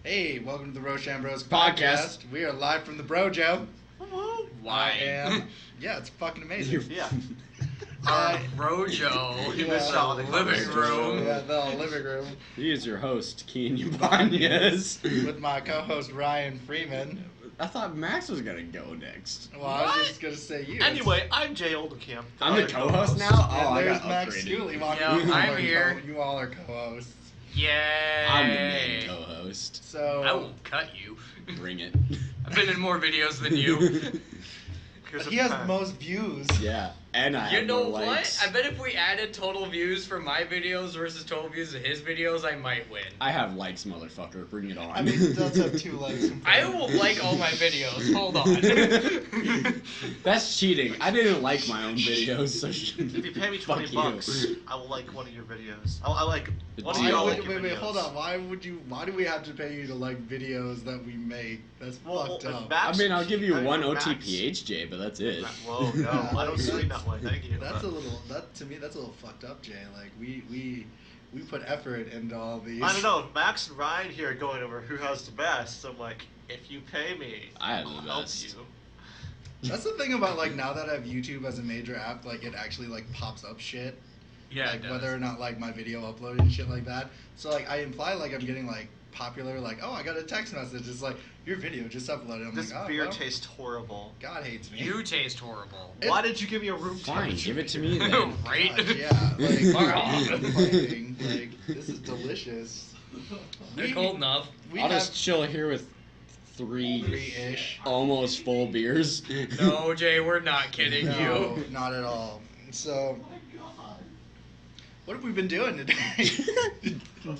Hey, welcome to the Roshambros podcast. We are live from the Brojo. Why? Yeah, it's fucking amazing. Yeah. Brojo. You missed out on the living room. Yeah, the living room. He is your host, Keen Ibanez. With my co-host Ryan Freeman. I thought Max was gonna go next. Well, I was just gonna say you. Anyway, I'm Jay Oldecamp. I'm the co-host now? And Oh, I there's got Max upgraded. Schooley. Yeah, I'm here. You all are co-hosts. Yay! I'm the main co-host. So I will cut you. Bring it. I've been in more videos than you. he has the most views. Yeah, and I You have know more what? likes. I bet if we added total views for my videos versus total views of his videos, I might win. I have likes, motherfucker. Bring it on. I mean, he does have 2 likes. I will like all my videos. Hold on. That's cheating. I didn't like my own videos, so If you pay me fuck 20 you. bucks, I will like one of your videos. I like one of Why- y'all. Wait, like wait, your videos. hold on. Why do we have to pay you to like videos that we make? That's fucked if up. Max- I mean, I'll give you I one know Max- OTPHJ, but that's it. Whoa, no, I don't stream that way. Thank you. That's a little. To me, that's a little fucked up, Jay. Like we put effort into all these. I don't know. Max and Ryan here are going over who has the best. So I'm like, if you pay me, I have the I'll help best. you. That's the thing about like now that I have YouTube as a major app, like it actually like pops up shit. Yeah, Like it does. whether or not like my video uploaded and shit like that. So like I imply like I'm getting like popular. Like I got a text message. It's like your video just uploaded. I'm This like, oh, beer well, tastes horrible. God hates me. You taste horrible. Why did you give me a room Fine, temperature give it to beer? me then. Right? God, yeah. Like Fuck I'm complaining. Like this is delicious. They're cold enough. We I'll have just chill here with three 3-ish. almost full beers. No, Jay, we're not kidding No, you. not at all. So, what have we been doing today?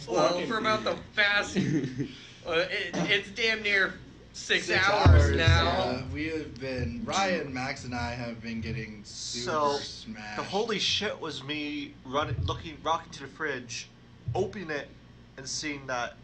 Well, for about the past, it's damn near 6 6 hours now. We have been, Ryan, Max, and I have been getting super So, smashed. the holy shit was me rocking to the fridge, opening it, and seeing that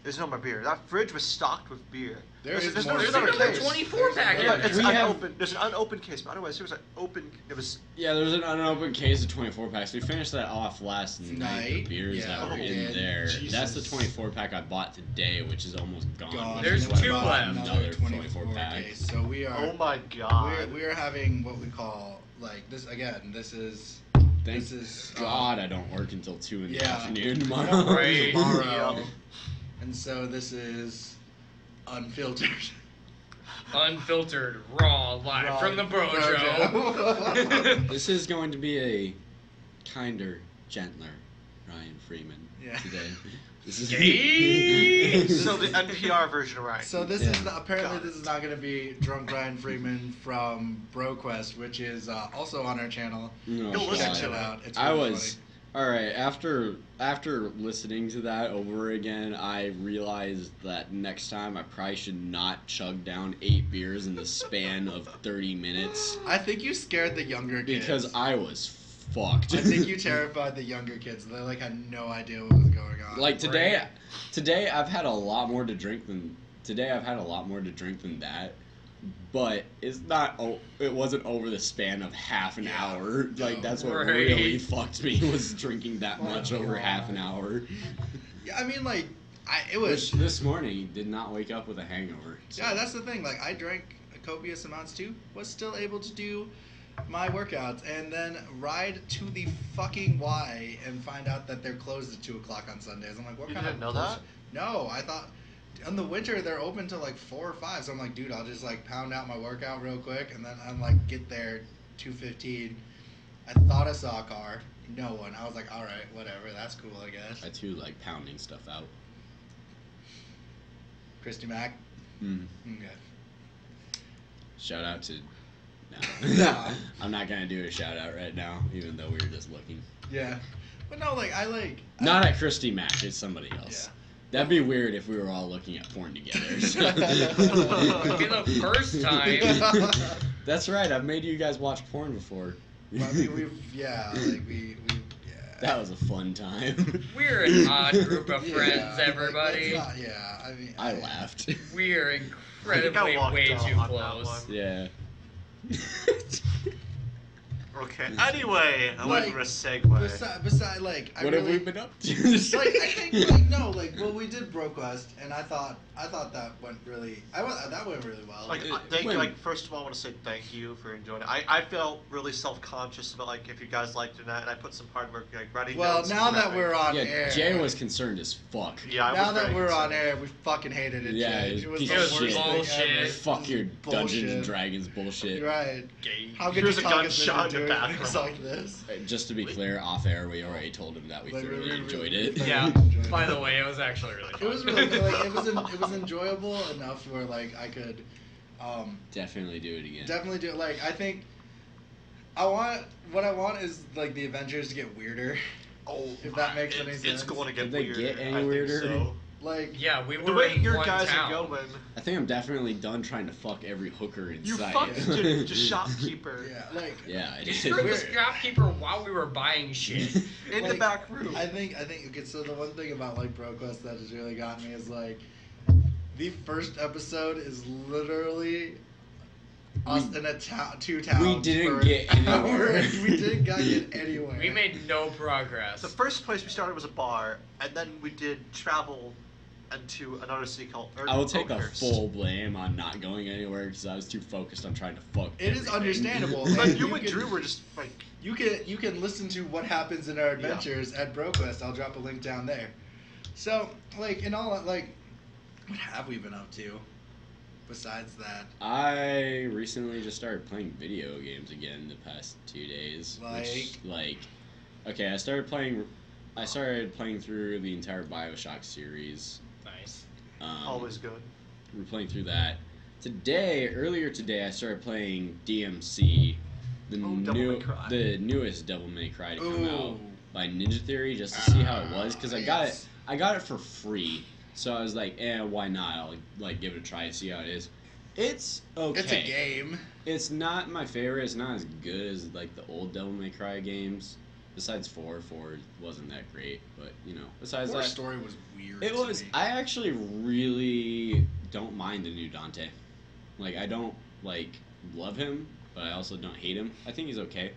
there's no more beer. That fridge was stocked with beer. There's there's more no, There's another another case. 24 pack in Yeah, there. It's We have- unopened. There's an unopened case, but otherwise there was an open. It was. Yeah, there's an unopened case of 24 packs. We finished that off last night. Night, The beers yeah, that were we in did. there. Jesus. That's the 24 pack I bought today, which is almost gone. Gone. There's And then we 2 bought left. Another 24 pack. case. So we are. Oh my god. We are having what we call like this again. This is. Thank This is God I don't work until 2 in the Yeah. afternoon I tomorrow. don't work Right. tomorrow. Yep. And so this is unfiltered. Unfiltered, raw, live Raw from the Brojo. Brojo. This is going to be a kinder, gentler Ryan Freeman Yeah. today. This is Yay! So the NPR version of Ryan. So this Yeah. is apparently Got this is not going to be Drunk Ryan Freeman from BroQuest, which is also on our channel. No, Go listen Check to it it. out. It's I really was all right after listening to that over again. I realized that next time I probably should not chug down 8 beers in the span of 30 minutes funny. I think you scared the younger kids. because I was fucked. I think you terrified the younger kids. They like had no idea what was going on. like today. Right. Today I've had a lot more to drink than that. But it's not. Oh, it wasn't over the span of half an Yeah. hour. Like that's what Right. really fucked me was drinking that much Oh, over God. half an hour. yeah, I mean like it was. Which this morning did not wake up with a hangover. So. Yeah, that's the thing. Like I drank copious amounts too. Was still able to do my workouts and then ride to the fucking Y and find out that they're closed at 2:00 on Sundays. I'm like, what You kind didn't of know bullshit- that? No, I thought in the winter they're open till like 4 or 5. So I'm like, dude, I'll just like pound out my workout real quick and then I'm like get there 2:15. I thought I saw a car. No one. I was like, all right, whatever. That's cool, I guess. I too like pounding stuff out. Christy Mack. Mm. Okay. Shout out to. No. Nah. I'm not gonna do a shout out right now, even though we were just looking. Yeah. But no, like I like. Not at Christy Mack. It's somebody else. Yeah. That'd be weird if we were all looking at porn together. so. Could be the first time. That's right. I've made you guys watch porn before. I mean, we yeah. That was a fun time. We're an odd group of Yeah, friends, like, everybody. that's not- yeah, I mean, I laughed. We are I incredibly walked way out too on that close. one. Yeah. Okay. Anyway, I went for a segue. Beside, like, What have we been up to? Like, I think, like, no, like, well, we did BroQuest, and I thought that went really, that went really well. Like, first of all, I want to say thank you for enjoying it. I felt really self-conscious about, like, if you guys liked it or not, and I put some hard work, like, writing notes. Well, now that we're on air. air. Jay was concerned as fuck. Yeah, now that we're on air, we fucking hated it, yeah, Jay. It was the worst thing bullshit. ever. Fuck your Bullshit. Dungeons and Dragons bullshit. Right. Gay. How could Here's you a talk us gunshot into in the doing background. things like this? Just to be clear, off air, we already told him that we Like, thoroughly we enjoyed really- it. Yeah. enjoyed it. By the way, it was actually really fun. It was really like it was enjoyable enough where like I could Definitely do it again. definitely do it. Like I think what I want is like the adventures to get weirder. Oh, If that makes any sense. It's going to get Did they weird. get any I think weirder? so. Like Yeah, we The were way in your one guys town. are going, I think I'm definitely done trying to fuck every hooker you inside. fucked the shopkeeper yeah, like Yeah, I You did. screwed the shopkeeper while we were buying shit. in the like, back room. I think okay. So the one thing about like BroQuest that has really gotten me is like the first episode is literally us in a two towns. We didn't for get an hour. anywhere. We didn't get anywhere. We made no progress. The first place we started was a bar, and then we did travel into another city called I will take the Oakhurst. full blame on not going anywhere because I was too focused on trying to fuck. It is everything. understandable. But And you and can- Drew were just like, You can listen to what happens in our adventures at BroQuest. I'll drop a link down there. So like in all like, what have we been up to? Besides that, I recently just started playing video games again the past 2 days. Okay, I started playing through the entire BioShock series. Nice. always good. We're playing through that. Earlier today, I started playing DMC, the newest Devil May Cry to come out by Ninja Theory, just to see how it was, because I got it for free. So I was like, why not? I'll like give it a try and see how it is. It's okay. it's a game. It's not my favorite. It's not as good as like the old Devil May Cry games. Besides 4 wasn't that great, but you know, besides that, story was weird. it was. I actually really don't mind the new Dante. Like I don't like love him, but I also don't hate him. I think he's okay.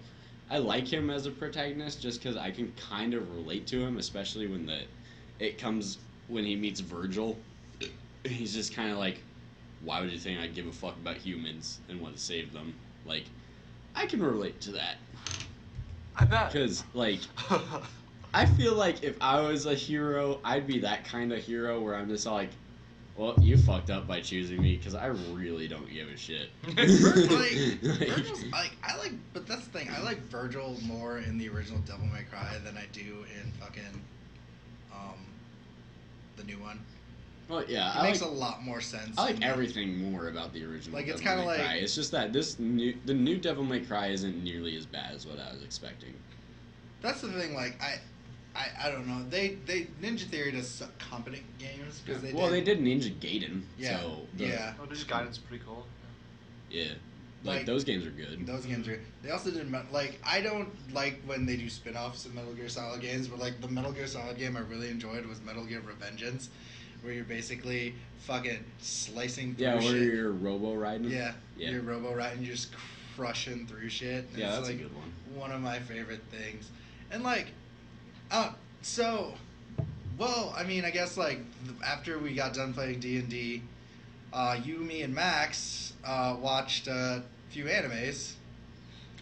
I like him as a protagonist just because I can kind of relate to him, especially when he meets Virgil. He's just kind of like, why would you think I'd give a fuck about humans and want to save them? Like, I can relate to that. I bet. Because, like, I feel like if I was a hero, I'd be that kind of hero where I'm just like, well, you fucked up by choosing me because I really don't give a shit. Virgil's but that's the thing. I like Virgil more in the original Devil May Cry than I do in fucking, the new one. Well, yeah, It makes a lot more sense. I like everything more about the original. Like, it's Devil May kinda like- Cry. It's just that the new Devil May Cry isn't nearly as bad as what I was expecting. That's the thing. Like I don't know. They Ninja Theory does competent games because they did Ninja Gaiden. Yeah. So yeah. Oh, Ninja Gaiden's pretty cool. Yeah. Like, Those games are good. Those games are. They also did I don't like when they do spin-offs of Metal Gear Solid games, but like the Metal Gear Solid game I really enjoyed was Metal Gear Revengeance, where you're basically fucking slicing through Yeah, shit. where you're robo riding. Yeah, Yeah. you're robo riding, you're just crushing through shit. And Yeah, it's that's a like good one. one of my favorite things. And like, well, I mean, I guess like after we got done playing D&D, you, me, and Max watched a few animes.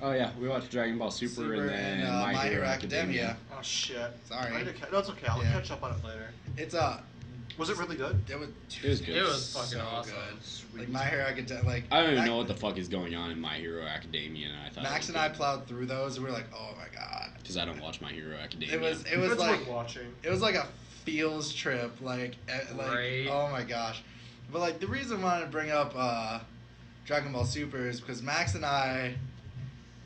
Oh yeah, we watched Dragon Ball Super and then My Hero Academia. Oh shit. Sorry. No, it's okay. I'll Yeah. catch up on it later. It's Was it really good? it was It was good. It was fucking so awesome. good. Sweet. Like My Hero Academia, like I don't even know what the fuck is going on in My Hero Academia, and I thought Max and I plowed through those, and we were like, oh my god. because I don't watch My Hero Academia. It was It's like worth watching. it was like a feels trip, like Right. oh my gosh. But like the reason I wanted to bring up Dragon Ball Super is because Max and I,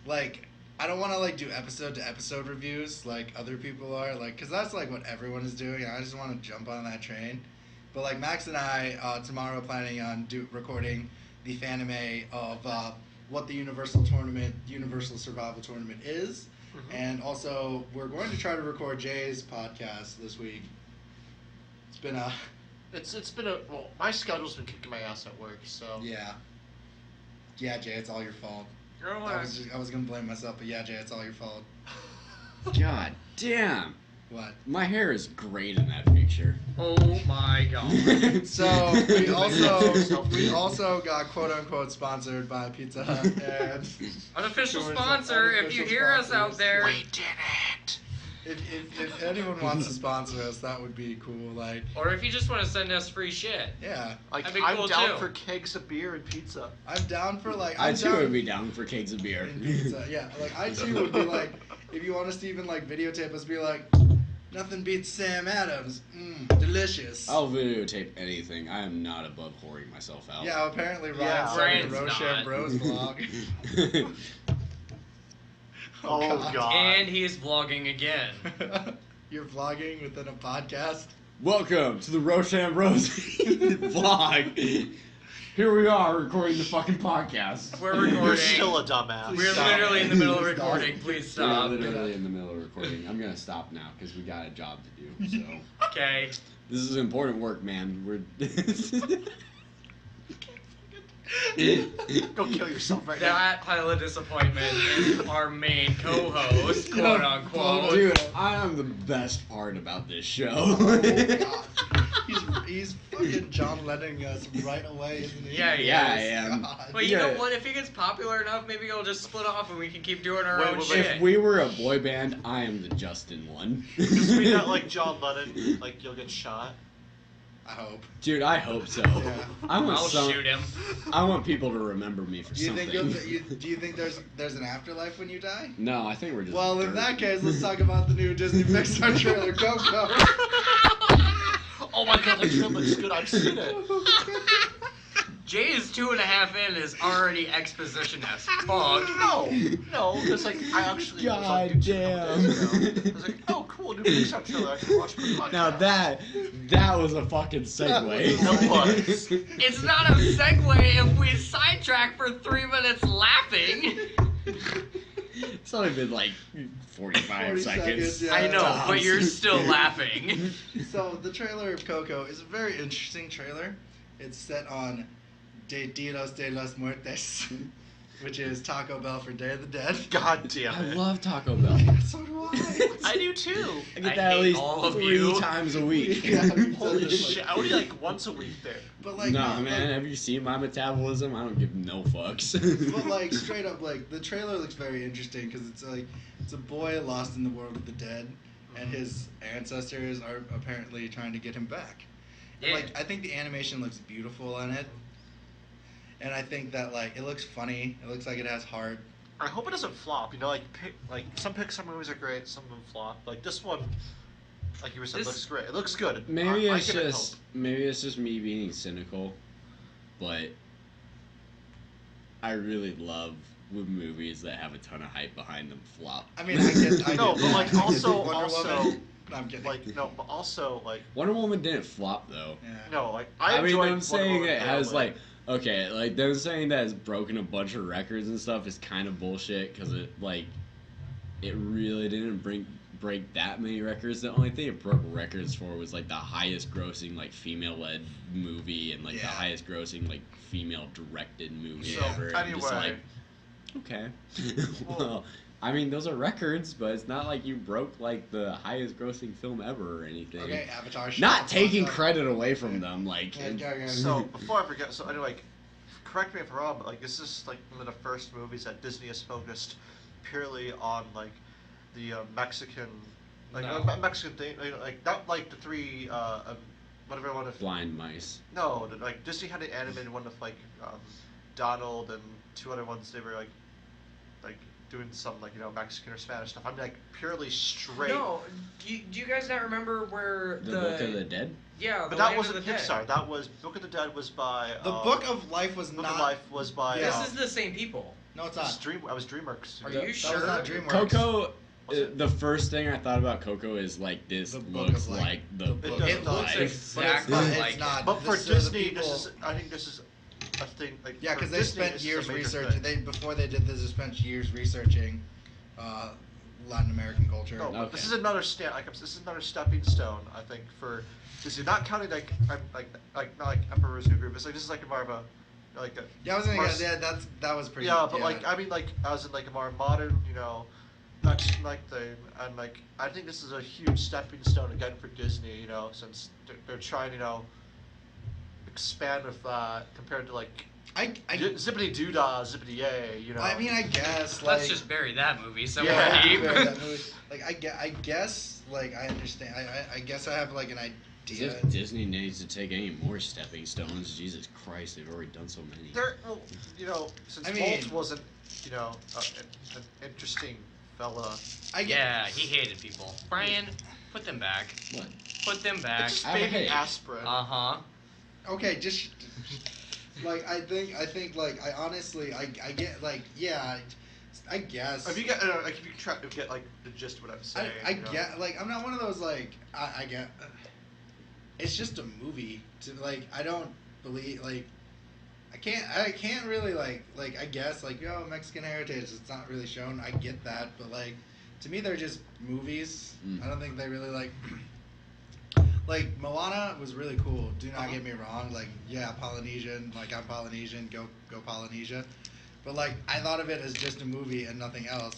like, I don't want to like do episode to episode reviews like other people are, like, because that's like what everyone is doing, and I just want to jump on that train. But like Max and I tomorrow planning on recording the fanime of what the Universal Survival Tournament is. Mhm. And also, we're going to try to record Jay's podcast this week. It's been a My schedule's been kicking my ass at work, so. yeah, Jay, it's all your fault. I was gonna blame myself, but yeah, Jay, it's all your fault. God damn. What? My hair is great in that picture. Oh my god. So we also got quote unquote sponsored by Pizza Hut and Unofficial Doors, sponsor, if unofficial you hear us out sponsors. there. We did it. If anyone wants to sponsor us, that would be cool. Like, Or if you just want to send us free shit. yeah, Like, That'd be I'm cool, down too. for kegs of beer and pizza. I'm down for like. I I'm too down would be down for cakes of beer. and pizza. Yeah, like I too would be like, if you want us to even like videotape us, be like, nothing beats Sam Adams. Delicious. I'll videotape anything. I am not above whoring myself out. Yeah, apparently Yeah. Ryan's Ryan's starting the not. Roshambros vlog. Oh, God. And he's vlogging again. You're vlogging within a podcast. Welcome to the Roshambros vlog. Here we are recording the fucking podcast. We're recording. You're still a dumbass. We're Stop. literally in the middle of Please stop. recording. Please We're stop. literally in the middle of recording. I'm gonna stop now because we got a job to do. So Okay. this is important work, man. We're Go kill yourself right now. That pile of disappointment is our main co-host, quote unquote. Dude, I am the best part about this show. Oh God. He's fucking John Lennon us right away, isn't he? Yeah, he Yeah, is. I am. God. But you know Yeah. what? If he gets popular enough, maybe he'll just split off and we can keep doing our Wait, own wait, shit. If we were a boy band, I am the Justin one. Just be that like John Lennon, like you'll get shot. I hope. Dude, I hope so. Yeah. I want I'll some. shoot him. I want people to remember me for Do you something. think do you think there's an afterlife when you die? No, I think we're just. Well, in dirt. that case, let's talk about the new Disney Pixar trailer, Coco. Oh my God, that trailer looks good. I've seen it. Jay's 2.5 in is already exposition as fuck. No, because like I actually was on God YouTube damn. a couple days ago. I was like, oh cool, new Pixar trailer. I can watch my podcast. Now that was a fucking segue. That was. It's not a segue if we sidetrack for 3 minutes laughing. It's only been like 45 40 seconds. seconds, yeah. I know, Tops. but you're still laughing. So the trailer of Coco is a very interesting trailer. It's set on Dia de los Muertes, which is Taco Bell for Day of the Dead. God damn I it. love Taco Bell. So do I. I do too. I get I that at hate least all of 3 you. times a week. Yeah, Holy like- shit! I only like once a week there. But like, Nah, no, man, like- have you seen my metabolism? I don't give no fucks. but like straight up, like the trailer looks very interesting because it's like it's a boy lost in the world of the dead, and his ancestors are apparently trying to get him back. And, Yeah. like I think the animation looks beautiful on it, and I think that like it looks funny. It looks like it has heart. I hope it doesn't flop. You know, like some Pixar movies are great, some of them flop. Like this one, like you were saying, This- looks great. It looks good. maybe I it's give it just me being cynical, but I really love when movies that have a ton of hype behind them flop. I mean, I get No, that. but, like, also- Wonder also- Woman. No, I'm kidding. Like no, but also like Wonder Woman didn't flop though. yeah. no, like I mean, enjoyed them Wonder saying Woman it has thoroughly. like okay, like them saying that it's broken a bunch of records and stuff is kind of bullshit because it really didn't break that many records. The only thing it broke records for was like the highest grossing like female led movie and like the Yeah. highest grossing like female directed movie So, ever. And I'm just anyway. like, okay, well. I mean, those are records, but it's not like you broke like the highest grossing film ever or anything. Okay, Avatar. shut Not the taking fuck up. credit away from them, like Yeah, yeah. So before I forget, so anyway, like, correct me if I'm wrong, but like this is like one of the first movies that Disney has focused purely on like the Mexican, like No. Mexican thing, like not like the three, whatever one of blind mice. no, like Disney had an animated one with like Donald and 2 other ones. They were like doing some like Mexican or Spanish stuff. I'm like purely straight. No, do you guys not remember where The Book of the Dead? Yeah, But the that Land wasn't of the Pixar. Dead. That was Book of the Dead was by The Book of Life was Book not. of Life was by Yeah. This is the same people. No, it's it was not. I was DreamWorks. Are The- you that sure? was not DreamWorks. Coco. Was it? The first thing I thought about Coco is like this The Book looks of Life. like the The Book Book of of Life. Life. It looks exactly But it's like not. But for This is the Disney, people- I think this is a thing. Like Yeah, for because they Disney, spent this is a years major researching. thing. Before they did this, they spent years researching Latin American culture. No, but Okay. this is another this is another stepping stone. I think for Disney, not counting like not like Emperor's New Groove. It's like this is like more of a like a Yeah, I was gonna more guess. Yeah, that was pretty. yeah, but like I mean like I was in like a more modern, you know, Mexican like thing, and like I think this is a huge stepping stone again for Disney, you know, since they're trying, you know, expand with compared to like Zippity Doodah, Zippity Yay, you know. I mean, I guess Let's like just bury that movie somewhere Yeah. deep. that movie. Like I guess like I understand. I guess I have like an As idea. if Disney needs to take any more stepping stones. Jesus Christ, they've already done so many. Well, you know, since I mean- Bolt wasn't, you know, an interesting fella. Yeah, he hated people. Brian, put them back. What? Put them back. It's just I have a baby headache. aspirin. Uh-huh. Okay, just like I think like I honestly I get like yeah, I guess. If you get, like, if you try to get like the gist of what I'm saying, I you know. get like I'm not one of those like I get. It's just a movie. To like I don't believe like. I can't really like I guess like Mexican heritage, it's not really shown. I get that, but like to me they're just movies. I don't think they really like Moana was really cool. Do not get me wrong. Like yeah, Polynesian. Like I'm Polynesian. Go Polynesia. But like I thought of it as just a movie and nothing else.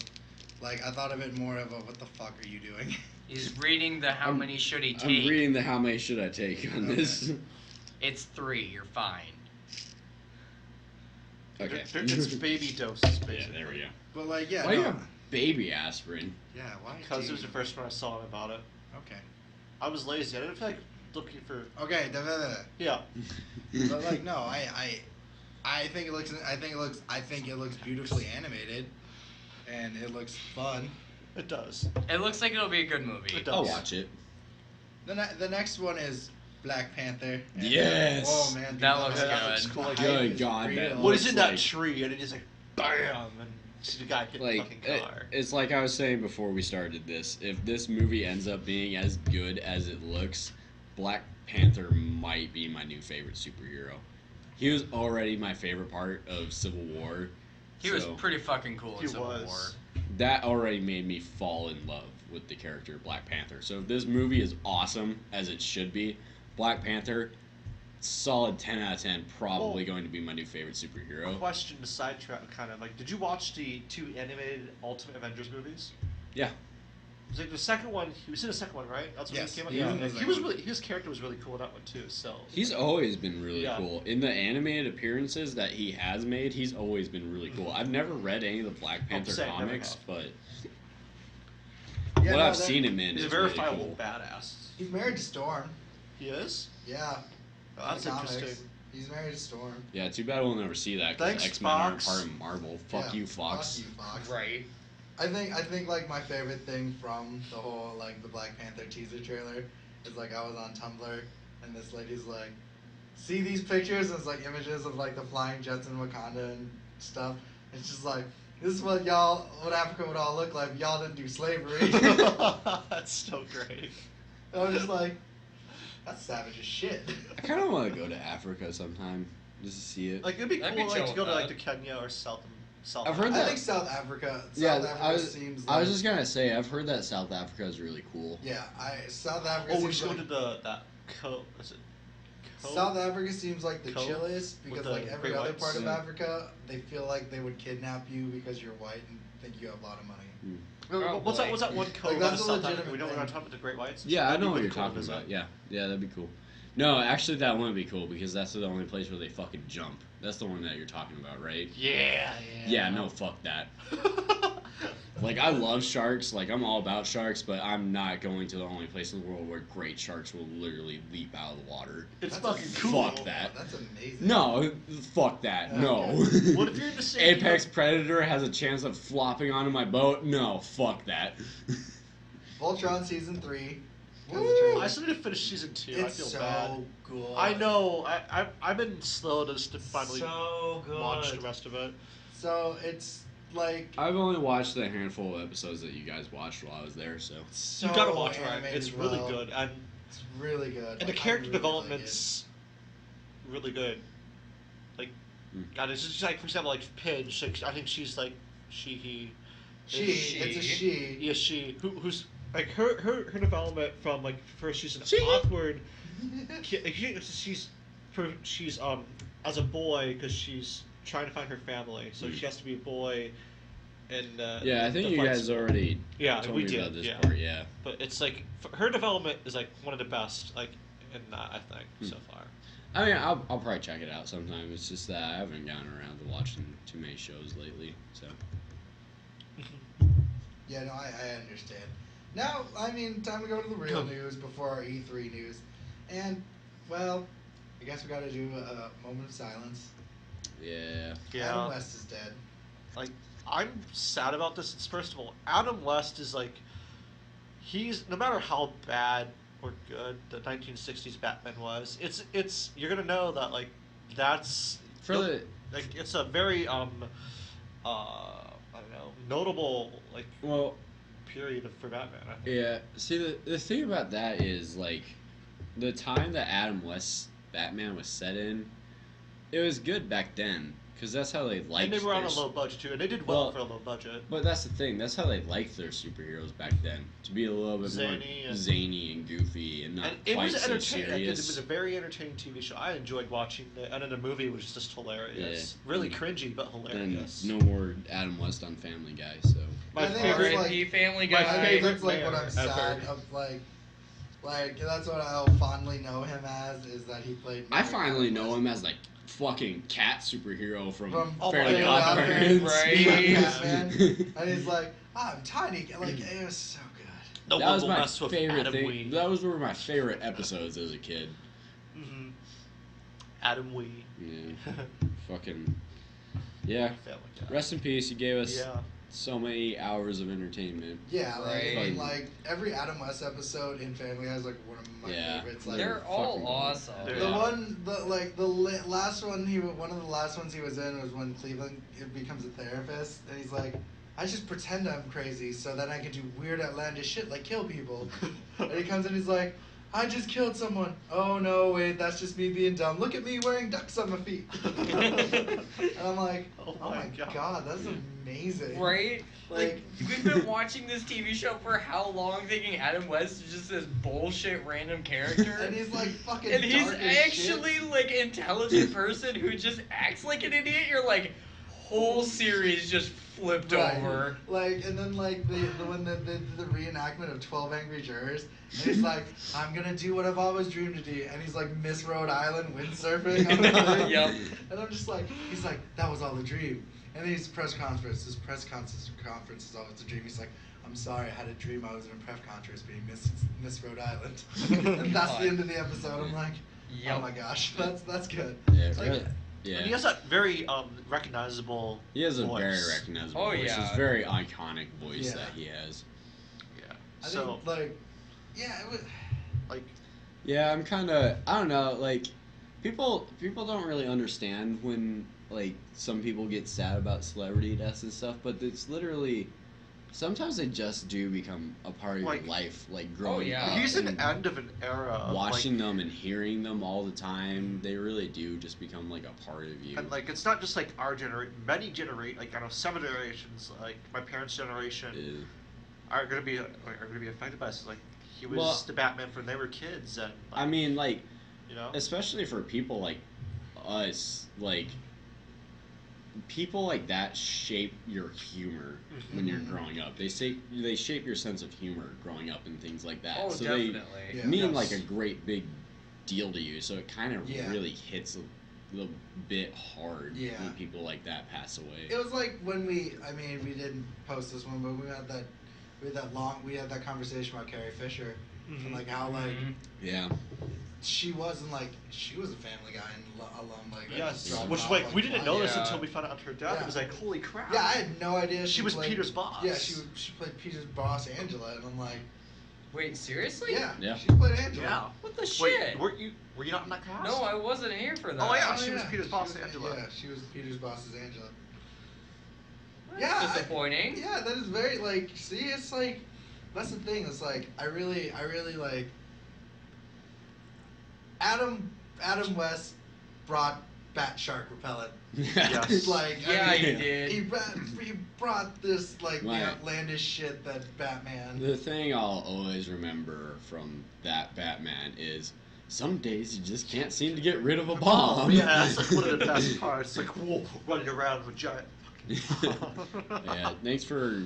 Like I thought of it more of a what the fuck are you doing? He's reading the how many should he take. I'm reading the how many should I take on this. It's 3. You're fine. Okay. It's baby doses, basically. Yeah, there we go. But like yeah, Why do you no. have baby aspirin? Yeah, why? Because it was Gee. the first one I saw about it. Okay. I was lazy. I didn't feel like looking for. Okay. Yeah. But like no, I think it looks beautifully animated, and it looks fun. It does. It looks like it'll be a good movie. It does. I'll watch it. The next one is Black Panther. And, Yes! oh man, dude, That looks that good. looks cool. Like, hype Good is God, real. that What is looks in that like- tree? And it is like, bam! And see the guy hit the Like fucking car. it's like I was saying before we started this. If this movie ends up being as good as it looks, Black Panther might be my new favorite superhero. He was already my favorite part of Civil War. He was so pretty fucking cool in He Civil was. War. that already made me fall in love with the character of Black Panther. So if this movie is awesome as it should be, Black Panther, solid 10 out of 10, probably going to be my new favorite superhero. Question to sidetrack, kind of like, did you watch the 2 animated Ultimate Avengers movies? Yeah. It was like the second one. He was in the second one, right? That's when Yes. he came out. Yeah. And he was really. His character was really cool in that one too. So. He's always been really Yeah. cool. In the animated appearances that he has made, he's always been really cool. I've never read any of the Black Panther same, never comics, have. but Yeah, what no, I've that- seen him in He's a is really verifiable cool. badass. He's married to Storm. He is. Yeah. Oh, that's in the comics. interesting. He's married to Storm. Yeah, too bad we'll never see that because Thanks, X-Men aren't Fox. part of Marvel. Fuck Yeah, you, Fox. Fuck you, Fox. Right. I think like my favorite thing from the whole like the Black Panther teaser trailer is like I was on Tumblr and this lady's like, see these pictures? And it's like images of like the flying jets in Wakanda and stuff. It's just like this is what Africa would all look like if y'all didn't do slavery. That's so great. I was just like, that's savage as shit. I kind of want to go to Africa sometime just to see it. Like it'd be I'd cool be like chill to go with to like that. to Kenya or South. I've heard I that. think South Africa. Yeah, South Africa I was- seems. I was like- just gonna say I've heard that South Africa is really cool. Yeah, South Africa. Oh, we seems should like, go to that is it? South Africa seems like the Cove chillest with because the like every Great other Whites? part of Yeah. Africa, they feel like they would kidnap you because you're white and think you have a lot of money. What's that one cove Like, that's out of a South legitimate Africa? We know we're thing. not talking about the Great Whites. Yeah, I That'd be know what really you're cool to talking visit. about. Yeah, that'd be cool. No, actually, that wouldn't be cool because that's the only place where they fucking jump. That's the one that you're talking about, right? Yeah. Yeah, no, fuck that. Like, I love sharks. Like, I'm all about sharks, but I'm not going to the only place in the world where great sharks will literally leap out of the water. It's That's fucking a- cool. Fuck that. That's amazing. No, fuck that. Okay. No. What if you're in the same Apex Predator has a chance of flopping onto my boat? No, fuck that. Voltron season 3. I still need to finish season 2. I It's feel so bad. good. I know. I've been slow to finally So good. watch the rest of it. So it's like I've only watched the handful of episodes that you guys watched while I was there, so. so You gotta watch it, Ryan. animated It's really well. good, and It's really good. the Like, I character really development's really good. Like, God, it's just like for example, like Pidge. Like, I think she's like he. like it. It's a she. Yes, she. Who's like her development from like first she's an She? awkward. She's she's as a boy because she's trying to find her family, so she has to be a boy. And yeah, I think you guys already told me about this part. Yeah, but it's like her development is like one of the best like in that I think so far. I mean, I'll probably check it out sometime. It's just that I haven't gotten around to watching too many shows lately. So. Yeah, no, I understand. Now, I mean, time to go to the real news before our E3 news. And, well, I guess we gotta do a moment of silence. Yeah. Adam West is dead. Like, I'm sad about this. It's, first of all, Adam West is like, he's, no matter how bad or good the 1960s Batman was, it's you're gonna know that, like, that's, like, it's a very, I don't know, notable, like, period for Batman, I think. Yeah, see, the thing about that is, like, the time that Adam West's Batman was set in, it was good back then, because that's how they liked. And they were on a low budget too, and they did well for a low budget. But that's the thing. That's how they liked their superheroes back then, to be a little bit more zany and goofy and not quite so serious. It was a very entertaining TV show. I enjoyed watching it, and then the movie was just hilarious. Yeah. Really cringy, but hilarious. And no more Adam West on Family Guy. So my favorite Family Guy. My favorite like what I'm sad of like that's what I'll fondly know him as is that he played. I finally know him as like fucking cat superhero from Fairly Odd Parents, right? And he's like, I'm tiny. Like it was so good. That was my favorite thing. That was one of my favorite episodes as a kid. Mm-hmm. Adam Wee. Yeah. Fucking. Yeah. Rest in peace. You gave us so many hours of entertainment. Yeah, like every Adam West episode in Family has like one of my favorites. Like, they're all awesome. Last one one of the last ones he was in was when Cleveland becomes a therapist, and he's like, I just pretend I'm crazy so that I can do weird outlandish shit like kill people. And he comes in, he's like, I just killed someone. Oh no, wait, that's just me being dumb. Look at me wearing ducks on my feet. And I'm like, oh my god, that's amazing. Right? Like, we've been watching this TV show for how long thinking Adam West is just this bullshit random character? And he's like fucking and he's dark as actually shit. like an person who just acts like an idiot. You're like, whole series just flipped over. Like, and then like the reenactment of 12 Angry Jurors, and he's like, I'm gonna do what I've always dreamed to do, and he's like Miss Rhode Island windsurfing. Yep. And I'm just like, he's like, that was all a dream. And then he's press conference. His press conference is always a dream. He's like, I'm sorry, I had a dream I was in a press conference being Miss Rhode Island. And that's the end of the episode. I'm like, oh my gosh, that's good. Yeah, like, yeah. And he has that very recognizable He has a voice. very recognizable voice. It's a very iconic voice that he has. Yeah. I think, like, yeah, it was... Like... Yeah, I'm kind of... I don't know, like, people don't really understand when, like, some people get sad about celebrity deaths and stuff, but it's literally... Sometimes they just do become a part of your life, like growing up. He's an end of an era. Of watching them and hearing them all the time, they really do just become like a part of you. And like, it's not just like our generation. Many like I know 7 generations, like my parents' generation, are gonna be affected by this. Like he was the Batman when they were kids, and like, I mean, like, you know, especially for people like us, like. People like that shape your humor when you're growing up. They shape your sense of humor growing up and things like that. Oh, so definitely. they mean like a great big deal to you. So it kind of really hits a little bit hard when people like that pass away. It was like when we didn't post this one, but we had that conversation about Carrie Fisher and like how like she was a Family Guy and alum, like which like we didn't know this until we found out her death. It was like, holy crap! Yeah, I had no idea she was Peter's boss. Yeah, she played Peter's boss, Angela, and I'm like, wait, seriously? Yeah, she played Angela. Yeah. What the shit? Were you not in that cast? No, I wasn't here for that. Oh yeah, she was Peter's boss, Angela. Yeah, she was Peter's boss, Angela. That's disappointing. That is very like. See, it's like that's the thing. It's like I really like. Adam West brought bat shark repellent. Yes. Like he did. He brought this like the outlandish shit that Batman. The thing I'll always remember from that Batman is some days you just can't seem to get rid of a Oh, bomb. yeah, that's like one of the best parts. Like, whoa, running around with giant. Yeah, thanks for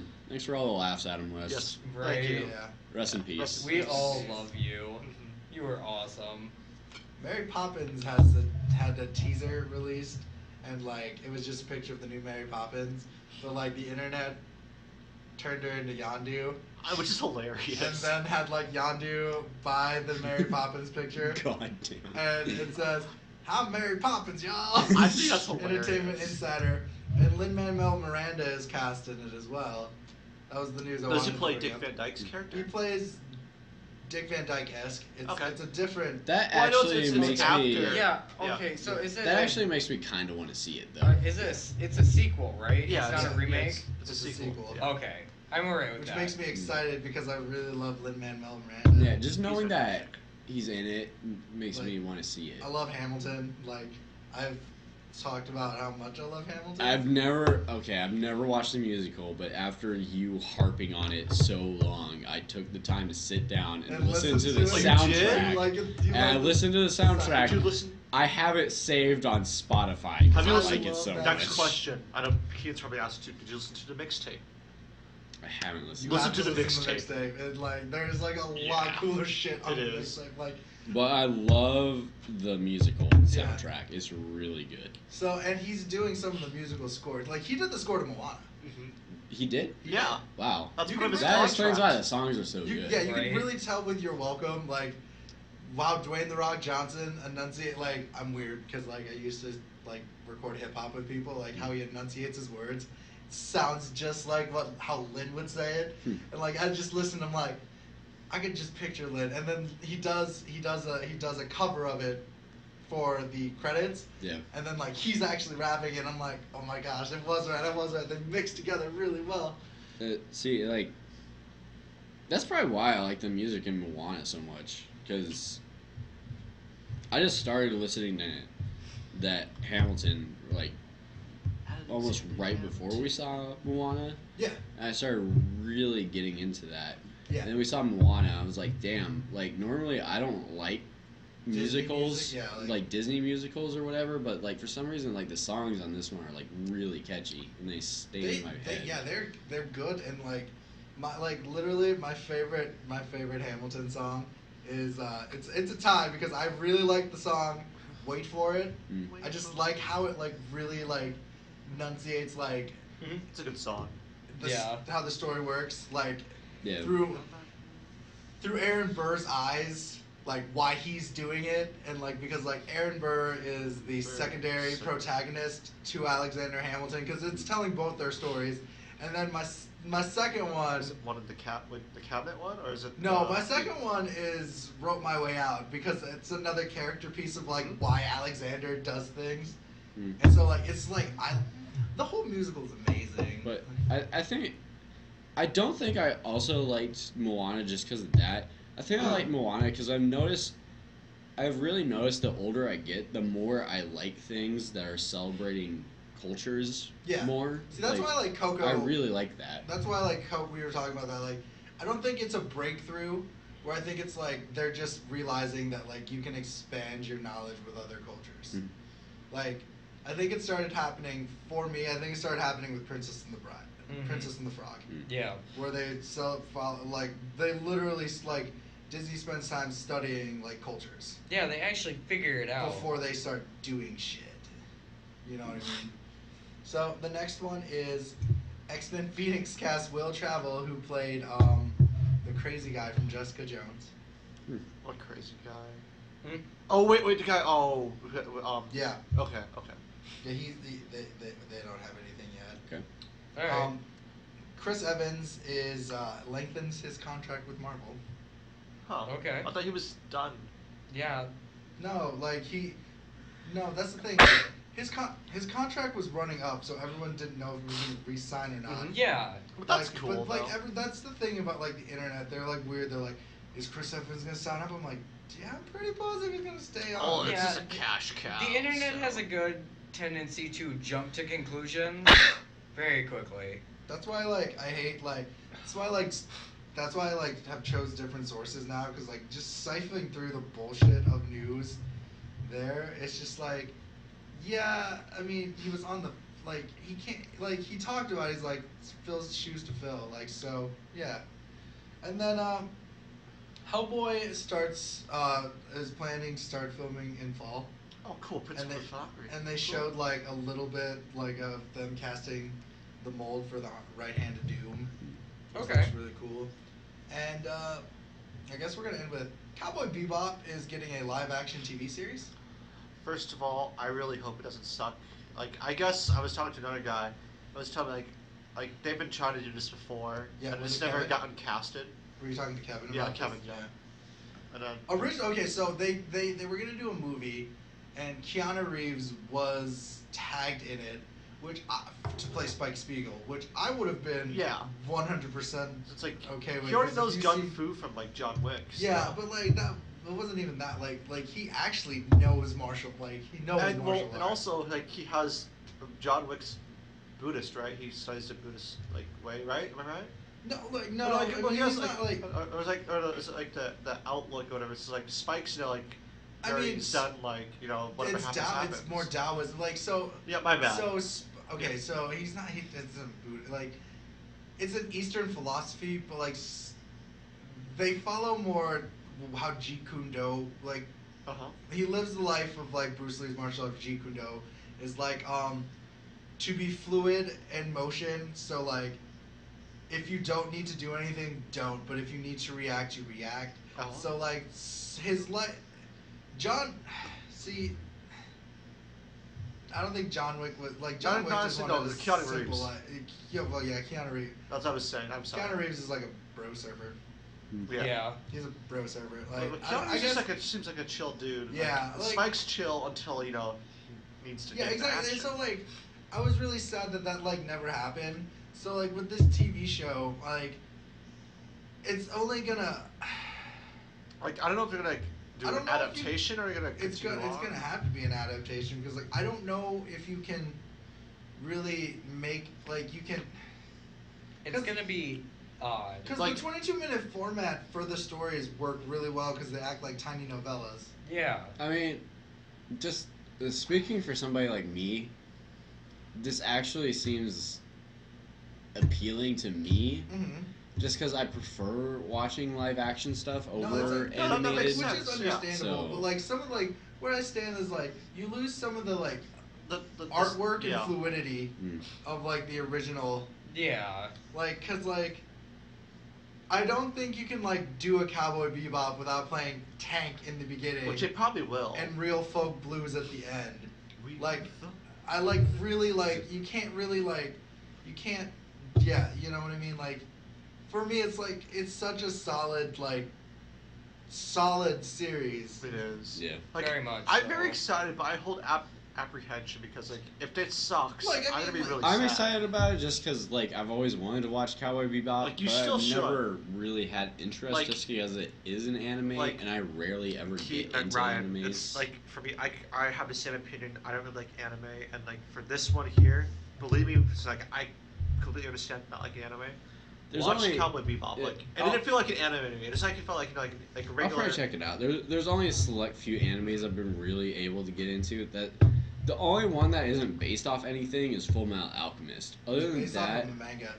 all the laughs, Adam West. Yes, Right. thank you. Yeah. Rest in peace. We all love you. Mhm. You were awesome. Mary Poppins had a teaser released, and like it was just a picture of the new Mary Poppins, but like the internet turned her into Yondu, Which is hilarious. and then had like Yondu buy the Mary Poppins picture, God damn. and it says, "I'm Mary Poppins, y'all." I think that's hilarious. Entertainment Insider, and Lin-Manuel Miranda is cast in it as well. That was the news. I Does he wanted to play bring Dick up. Van Dyke's character? He plays Dick Van Dyke-esque. It's, Okay. it's a different. That Well, I know actually it's makes after. me. Yeah. Yeah. Okay. So is it? That actually makes me kind of want to see it though. Is it? It's a sequel, right? Yeah, It's not a remake. It's a It's a sequel. sequel. Yeah. Okay. I'm alright with Which that. makes me excited because I really love Lin-Manuel Miranda. Yeah, just knowing He's that fantastic. he's in it makes Like, me want to see it. I love Hamilton. Like, I've talked about how much I love Hamilton. I've never watched the musical, but after you harping on it so long, I took the time to sit down and listen to the it. soundtrack. Like, you And I like listened to the Did you soundtrack. listen? I have it saved on Spotify Have because you I listened? like it so that. much. Next question. I know Keith's probably asked you. Did you listen to the mixtape? I haven't You listened. Listen have to the mixtape. And like, there's like a lot Yeah. cooler shit on It the is. mixtape. Like, But I love the musical soundtrack. It's really good. so, and he's doing some of the musical scores. Like, he did the score to Moana. Mm-hmm. He did? Yeah. Wow. That's You one of can his That explains why the contracts. songs are so You, good. yeah, you Right. can really tell with You're Welcome. Like, wow, Dwayne The Rock Johnson enunciate. Like, I'm weird because like I used to like record hip hop with people. Like how he enunciates his words sounds just like how Lin would say it. And like I just listen. I'm like, I could just picture Lin. And then he does a cover of it for the credits. Yeah. And then like he's actually rapping, and I'm like, oh my gosh, it was right. They mixed together really well. See, like, that's probably why I like the music in Moana so much. Because I just started listening to that Hamilton, like, almost right before we saw Moana. Yeah. And I started really getting into that. Yeah. And then we saw Moana. I was like, damn. Like, normally I don't like Disney musicals, music, yeah, like Disney musicals or whatever. But like for some reason, like the songs on this one are like really catchy and they stay in my head. Yeah, they're good, and like literally my favorite Hamilton song is it's a tie because I really like the song Wait For It. Mm. I just like how it like really like enunciates like It's a good song. how the story works like Yeah. through Aaron Burr's eyes, like why he's doing it, and like because like Aaron Burr is the secondary protagonist to Alexander Hamilton because it's telling both their stories, and then my second one. Is it one of the cabinet one, or is it? No, my second one is Wrote My Way Out because it's another character piece of like why Alexander does things, and so like it's like the whole musical is amazing. But I don't think I also liked Moana just because of that. I think I like Moana because I've really noticed the older I get, the more I like things that are celebrating cultures more. See, that's why I like Coco. I really like that. That's why like Coco. We were talking about that. Like, I don't think it's a breakthrough. Where I think it's like they're just realizing that like you can expand your knowledge with other cultures. Mhm. Like, I think it started happening for me. I think it started happening with Princess and the Bride, Princess and the Frog, Yeah. where they they literally like Disney spends time studying like cultures Yeah, they actually figure it out. before they start doing shit. You know what I mean? So the next one is X-Men Phoenix cast Will Travel, who played the crazy guy from Jessica Jones. What crazy guy? Hmm? Oh wait, the guy. Oh, Yeah, Okay. yeah. They don't have anything yet. Okay. All right. Chris Evans is lengthens his contract with Marvel. Huh. Okay. I thought he was done. Yeah. No, like no, that's the thing. His contract was running up, so everyone didn't know if he was going to re-sign or not. Mhm. Yeah. But that's Like, cool. But like though. that's the thing about like the internet. They're like weird. They're like, is Chris Evans gonna sign up? I'm like, yeah, I'm pretty positive he's gonna stay on. Oh, it's Yeah, just a cash cow. The internet so. has a good tendency to jump to conclusions very quickly. That's why like I hate like that's why like that's why I like have chose different sources now because like just siphoning through the bullshit of news, there it's just like, yeah, I mean he was on the like he can't like he talked about it, he's like fills shoes to fill like so yeah, and then Hellboy starts is planning to start filming in fall. Oh, cool. Principal And they, of Valkyrie. and they showed like a little bit like of them casting the mold for the right hand of Doom. Which Okay. looks really cool. And I guess we're gonna end with Cowboy Bebop is getting a live action TV series. First of all, I really hope it doesn't suck. Like, I guess I was talking to another guy. I was telling me, like they've been trying to do this before, Yeah, and was it's it never Kevin? gotten casted. Were you talking to Kevin? Yeah, about Kevin. this? Yeah. And then Originally, okay, so they were gonna do a movie, and Keanu Reeves was tagged in it, to play Spike Spiegel, which I would have been Yeah. 100% it's like okay with. he already 'cause knows if you gun see- fu from like John Wick. So. Yeah, but like that, it wasn't even that. Like he actually knows martial. Like he knows and, martial and arts. also like he has John Wick's Buddhist, right? He studies the Buddhist like way, right? Am I right? no, like no. But, like, I well, mean, he has he's like, not like. or is it like the outlook or whatever? It's like Spike's, like I very mean, Zen, like whatever It's happens, happens. It's more Taoism. Like so. Yeah, my bad. So okay, Yeah. so he's not. It's a Buddha. Like it's an Eastern philosophy, but like they follow more how Jeet Kune Do like. He lives the life of like Bruce Lee's martial art. Jeet Kune Do is like to be fluid in motion. So like if you don't need to do anything, don't. But if you need to react, you react. Uh-huh. So like his life, John. See, I don't think John Wick was like John Wick just honestly, no, wanted a Keanu simple Reeves. life. Yeah, well, yeah, Keanu Reeves. That's what I was saying. I'm sorry. Keanu Reeves is like a bro surfer. Yeah. He's a bro surfer. Like But I Keanu Reeves guess. seems like a chill dude. Yeah, like- Spike's chill until he needs to. Yeah, get into exactly. action. So like, I was really sad that like never happened. So like with this TV show, like, it's only gonna. Like I don't know if they're gonna do I an don't know if you- adaptation or you're gonna. It's continue gonna on. have to be an adaptation because like I don't know if you can really make like you can It's gonna be odd. because Like- the 22-minute format for the stories work really well because they act like tiny novellas. Yeah. I mean, just speaking for somebody like me, this actually seems appealing to me. Mm-hmm. Just because I prefer watching live action stuff No, over it's no, that animated. makes which sense, is yeah. understandable. So- But like some of like where I stand is like you lose some of the like The artwork yeah. and fluidity Mm. of like the original. Yeah. Like, cause like, I don't think you can like do a Cowboy Bebop without playing Tank in the beginning Which they probably will. and real folk blues at the end. We- Like, I like really like you can't really like, you can't, yeah, you know what I mean. Like, for me, it's like it's such a solid solid series. It is. Yeah. Like, Very much I'm so. very excited, but I hold apprehension because like if it sucks, Like, I I'm gonna mean, be really I'm sad. excited about it just because like I've always wanted to watch Cowboy Bebop, Like, you but still I've should. never really had interest Like- just because it is an anime, like, and I rarely ever Keith get and into Ryan, animes. it's like for me, I have the same opinion. I don't really like anime, and like for this one here, believe me, it's like I completely understand not like anime. There's Watch only- Cowboy Bebop, yeah, like it I'll- didn't feel like an anime to me. It just like it felt like like a I'll regular. probably check it out. There's only a select few animes I've been really able to get into. That the only one that isn't based off anything is Full Metal Alchemist. Other than Based off that, of the manga.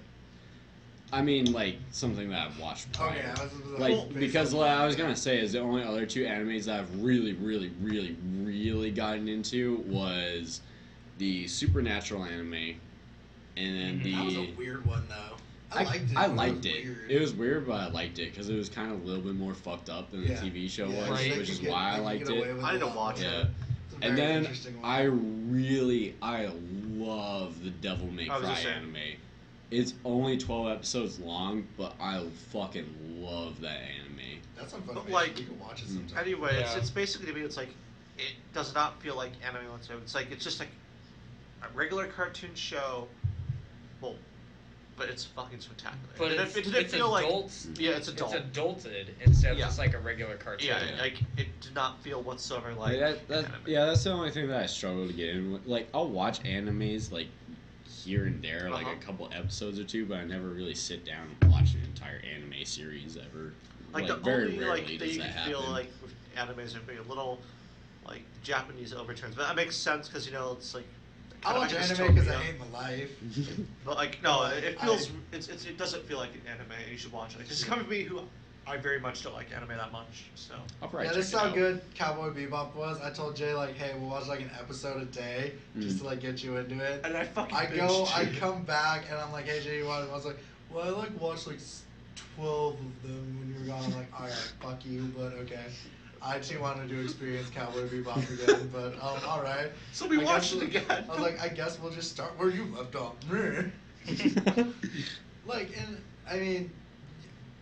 I mean like something that I've watched prior. Okay, I was Like based because on what the I was manga. gonna say is the only other two animes that I've really gotten into was the Supernatural anime, and then That was the a weird one though. I liked it. I but liked was it. weird. It was weird, but I liked it because it was kind of a little bit more fucked up than the Yeah. TV show Yeah, was, Right. they which could is get- why I they could liked get away it. with I a didn't lot watch more. it. Yeah. It's a And very then interesting one. I love the Devil May I was Cry just saying. anime. It's only 12 episodes long, but I fucking love that anime. That's some fun. But, Like, like, you can watch it mm. sometime. Anyway, Yeah. it's basically to me. It's like it does not feel like anime whatsoever. It's like it's just like a regular cartoon show. Well, but it's fucking spectacular. But it didn't it's feel like adults. yeah, it's adult. It's adulted instead of Yeah. just like a regular cartoon. yeah, Yeah. like it did not feel whatsoever like Like anime. that's the only thing that I struggle to get in with. Like I'll watch animes like here and there, like Uh-huh. a couple episodes or two, but I never really sit down and watch an entire anime series ever. Like, the very only rarely like that does you that can feel happen. like with animes are being a little like Japanese overtones, but that makes sense because it's like. I kinda watch like a anime because I dystopia. hate my life. But like no, it feels I- it doesn't feel like an anime. You should watch it. Like, this is coming from me who I very much don't like anime that much. So I'll probably Yeah, check this is it how out. good Cowboy Bebop was. I told Jay like, hey, we'll watch like an episode a day just to like get you into it. and I fucking I binged it. come back and I'm like, hey Jay, you want it? I was like, well, I like watched like 12 of them when you were gone. I'm like, all right, fuck you, but okay. I too wanted to experience Cowboy Bebop again, but all right. So we I watched guess it we'll- again. I was like, I guess we'll just start where you left off. Like, and I mean,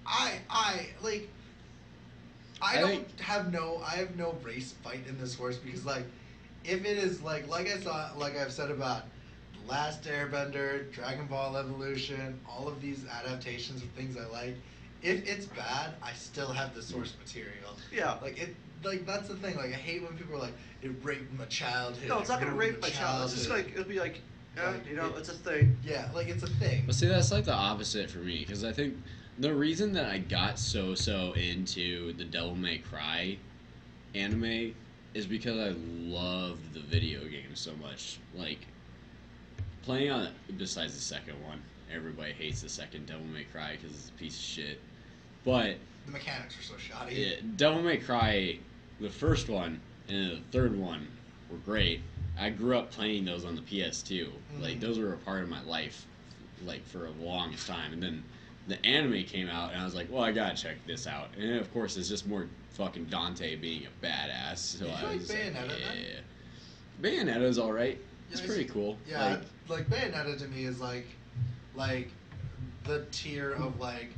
I like, I I don't think- have I have no race fight in this horse because like, if it is like I've said about The Last Airbender, Dragon Ball Evolution, all of these adaptations of things I like, if it's bad, I still have the source material. Yeah. Like that's the thing. Like I hate when people are like, it raped my childhood. No, it's not it gonna ruined rape my child. It's just like childhood." it'll be like, Like, it's a thing. Yeah, like it's a thing. But see, that's like the opposite for me, because I think the reason that I got so into the Devil May Cry anime is because I loved the video game so much. Like, playing on, besides the second one, everybody hates the second Devil May Cry because it's a piece of shit. But The mechanics are so shoddy. Devil May Cry, the first one and the third one were great. I grew up playing those on the PS2. Like, those were a part of my life, like, for a longest time. And then the anime came out, and I was like, well, I gotta check this out. And of course, it's just more fucking Dante being a badass. So Did you I like was Bayonetta, yeah. Bayonetta's alright. It's Yeah, pretty cool. Yeah, like Bayonetta to me is like the tier of like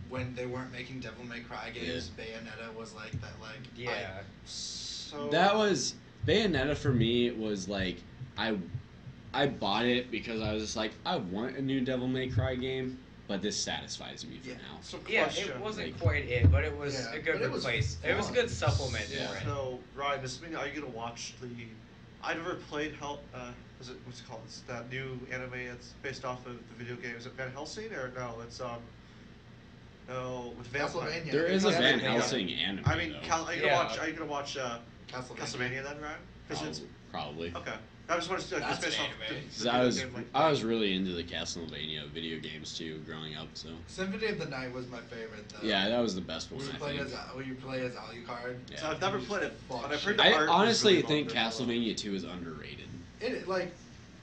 when they weren't making Devil May Cry games. Bayonetta was like that. Like Yeah. So That was Bayonetta for me. Was like I bought it because I was just like, I want a new Devil May Cry game, but this satisfies me for Yeah. now. So Yeah, question. it wasn't like- quite it, but it was Yeah, a good but it was replace. It was a good fun. supplement Yeah. for it. So Ryan, does this mean are you gonna watch the? I never played what's it called? It's that new anime. It's based off of the video game. Is it Van Helsing or no? It's no with vampire. Castlevania. There is a Yeah, Van yeah. Helsing anime. I mean, though. are you Yeah. gonna watch Castlevania then, Ryan? Because it's Probably. okay. I just wanted to like, That's it's based an off anime. the 'Cause I video was game, like- I was really into the Castlevania video games too growing up. So Symphony of the Night was my favorite though. yeah, that was the best one. Where you I play think. where you play as Alucard. Yeah. So I've never played it, Fuck but I've shit. heard the I art was honestly really think well done. Castlevania 2 is underrated. It like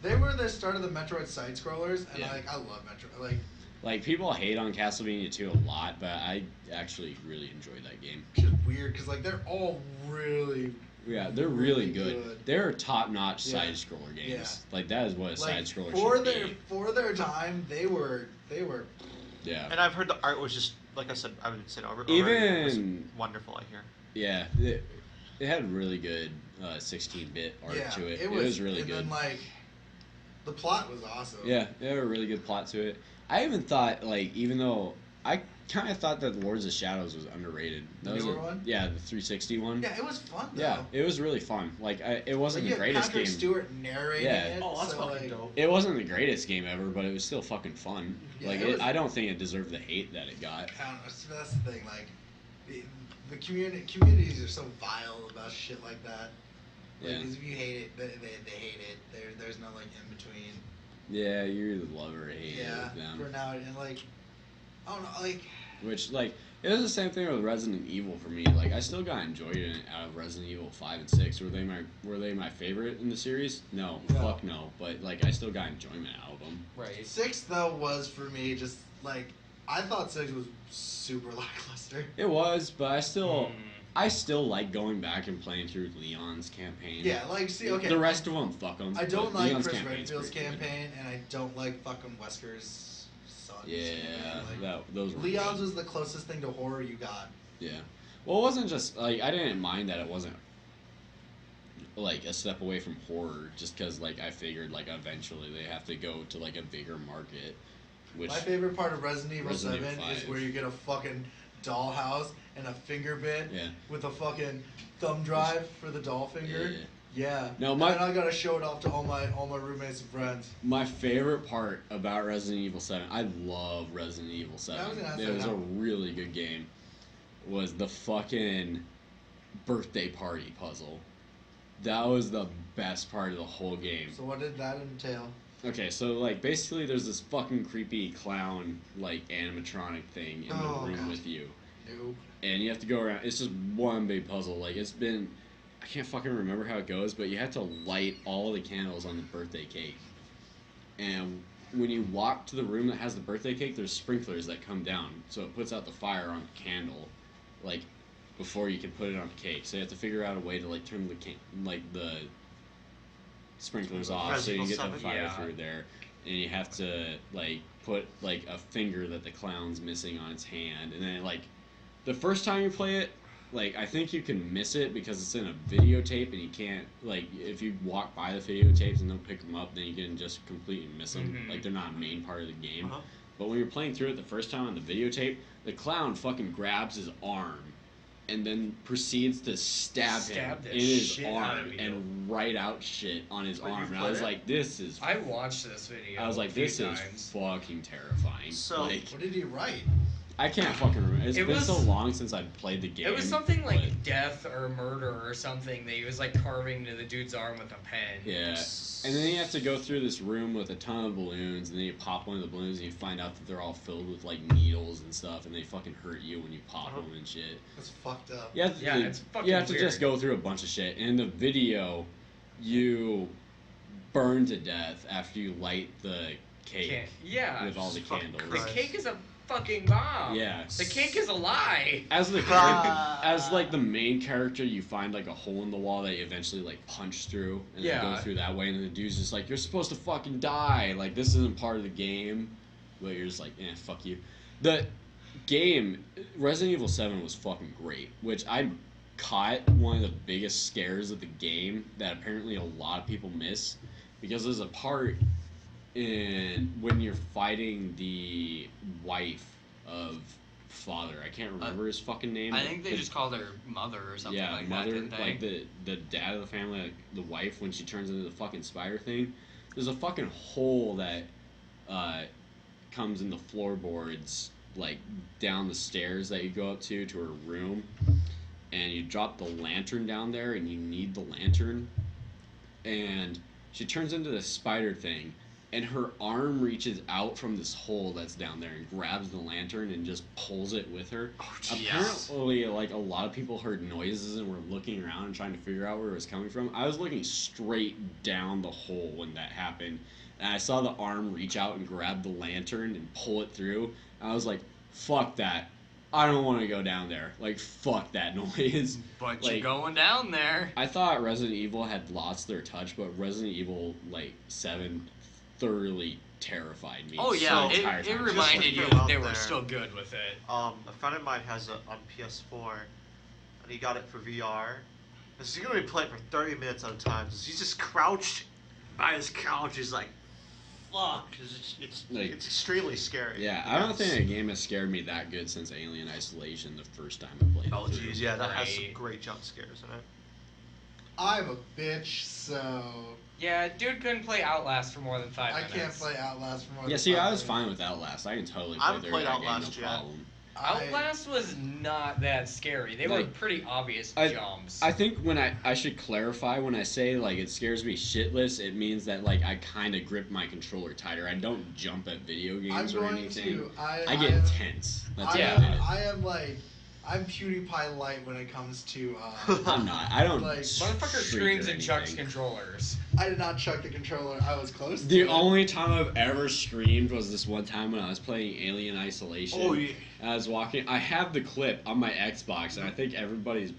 they were the start of the Metroid side scrollers, and Yeah. like I love Metroid. Like Like, people hate on Castlevania 2 a lot, but I actually really enjoyed that game. it's just weird because like they're all really Yeah, they're really Really good. good. They're top-notch Yeah. side-scroller games. Yeah. Like, that is what a like side-scroller for should their be. for their time they were Yeah. And I've heard the art was just like I said. I would say over. Even- it was wonderful. I hear. Yeah. It had really good 16-bit art yeah to it. it It was was really and good. then like the plot was awesome. Yeah, they had a really good plot to it. I even thought, like, even though I kind of thought that Lords of Shadows was underrated. The That was newer one? Yeah, the 360 one. Yeah, it was fun though. Yeah, it was really fun. Like, it wasn't Like, the you had greatest Patrick game. Stewart narrating Yeah. it. Oh, that's so, fucking like, dope. It wasn't the greatest game ever, but it was still fucking fun. Yeah, Like, it was- I don't think it deserved the hate that it got. I don't know. So that's the thing. Like, the communities are so vile about shit like that. Like, Yeah. 'cause if you hate it, they hate it. There's no like in between. Yeah, you either love or hate Yeah. it with them. For now, and like, I don't know. Like, Which, like, it was the same thing with Resident Evil for me. Like, I still got enjoyed it out of Resident Evil 5 and 6. Were they my favorite in the series? No. No. Fuck no. But, like, I still got enjoyment out of them. Right. 6 though was for me just like I thought 6 was super lackluster. It was, but Mm. I still like going back and playing through Leon's campaign. Yeah, like see, okay. The rest of them, fuck them. I don't like Leon's Chris campaign's Redfield's pretty good. campaign, and I don't like fucking Wesker's son's Yeah, campaign. Like, those were Leon's good. was the closest thing to horror you got. Yeah. Well, it wasn't just like I didn't mind that it wasn't like a step away from horror, just because like I figured like eventually they have to go to like a bigger market, which My favorite part of Resident Evil Resident 7 Evil is 5. where you get a fucking dollhouse and a finger bit Yeah. with a fucking thumb drive for the doll finger. Yeah. Yeah. No, And I gotta show it off to all my roommates and friends. My favorite part about Resident Evil 7, I love Resident Evil 7. I was gonna ask It that was now. a really good game. Was the fucking birthday party puzzle. That was the best part of the whole game. So what did that entail? Okay, so like basically there's this fucking creepy clown like animatronic thing in the Oh, room God. with you. Nope. And you have to go around. It's just one big puzzle. Like it's been, I can't fucking remember how it goes, but you have to light all the candles on the birthday cake. And when you walk to the room that has the birthday cake, there's sprinklers that come down, so it puts out the fire on the candle, like before you can put it on the cake. So you have to figure out a way to like turn the sprinklers off so you can get the Resident Evil fire 7? through there. And you have to like put like a finger that the clown's missing on its hand, and then like the first time you play it, like I think you can miss it because it's in a videotape and you can't like if you walk by the videotapes and don't pick them up, then you can just completely miss them. Mhm. Like they're not a main part of the game. Uh-huh. But when you're playing through it the first time on the videotape, the clown fucking grabs his arm and then proceeds to stab Stab him the in his shit out arm of you. and write out shit on his Wait, you arm. And I played was it? like, this is. I watched this video. I was like, a few this is times. fucking terrifying. So- like, What did he write? I can't fucking remember. It's It been was- so long since I've played the game. It was something like but- death or murder or something that he was like carving into the dude's arm with a pen. Yeah. And then you have to go through this room with a ton of balloons, and then you pop one of the balloons, and you find out that they're all filled with like needles and stuff, and they fucking hurt you when you pop them and shit. That's fucked up. You have to, Yeah, it's fucking you have to weird. just go through a bunch of shit. And in the video, you burn to death after you light the cake Yeah. with all the fucking candles. The Christ. cake is a fucking bomb. Yeah. The cake is a lie. As the Ah. as like the main character, you find like a hole in the wall that you eventually like punch through and then Yeah. go through that way, and then the dude's just like, "You're supposed to fucking die. Like this isn't part of the game." But you're just like, "Eh, fuck you." The game Resident Evil 7 was fucking great, which I caught one of the biggest scares of the game that apparently a lot of people miss, because there's a part in when you're fighting the wife of father. I can't remember his fucking name. I but think they the- just called her mother or something yeah, like mother, that, didn't they? like the dad of the family, like the wife, when she turns into the fucking spider thing. There's a fucking hole that comes in the floorboards, like down the stairs that you go up to her room, and you drop the lantern down there, and you need the lantern, and she turns into this spider thing, and her arm reaches out from this hole that's down there and grabs the lantern and just pulls it with her. Oh, Apparently, like a lot of people heard noises and were looking around and trying to figure out where it was coming from. I was looking straight down the hole when that happened, and I saw the arm reach out and grab the lantern and pull it through. And I was like, "Fuck that! I don't want to go down there. Like, fuck that noise." But like- you're going down there. I thought Resident Evil had lost their touch, but Resident Evil like 7 thoroughly terrified me. Oh yeah, the entire it time. reminded Just you to that throw they out were there. still good with it. A friend of mine has it on PS4, and he got it for VR. And so he's gonna be playing for 30 minutes at a time. So he's just crouched by his couch. He's like, "Fuck!" It's Like- extremely scary. Yeah, I don't think a game has scared me that good since Alien Isolation the first time I played it. Oh through. jeez, yeah, that has some Right. great jump scares in it. I'm a bitch, so Yeah, dude couldn't play Outlast for more than 5 I minutes. can't play Outlast for more Yeah, than see, 5 I was minutes. fine with Outlast. I can totally I play haven't through played that game, Outlast no yet. problem. Outlast was not that scary. They were Like, pretty obvious I- jumps. I think when I should clarify when I say like it scares me shitless, it means that like I kind of grip my controller tighter. I don't jump at video I'm games or going anything. to. I get am- tense. That's I what am, it is. I am like, I'm PewDiePie light when it comes to. I'm not. I don't. Like, Motherfucker shriek screams or and chucks anything. controllers. I did not chuck the controller. I was close. to The it. only time I've ever screamed was this one time when I was playing Alien Isolation. Oh yeah. I was walking. I have the clip on my Xbox, and I think everybody's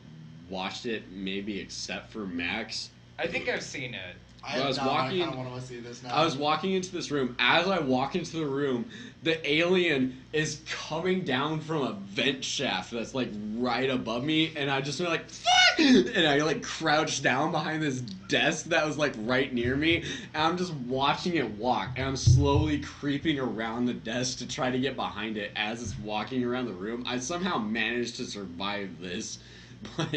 watched it, maybe except for Max. I think I've seen it. I I was walking- I kind of want to see this now. I was walking into this room. As I walk into the room, the alien is coming down from a vent shaft that's like right above me, and I just went like fuck, and I like crouched down behind this desk that was like right near me, and I'm just watching it walk, and I'm slowly creeping around the desk to try to get behind it as it's walking around the room. I somehow managed to survive this, but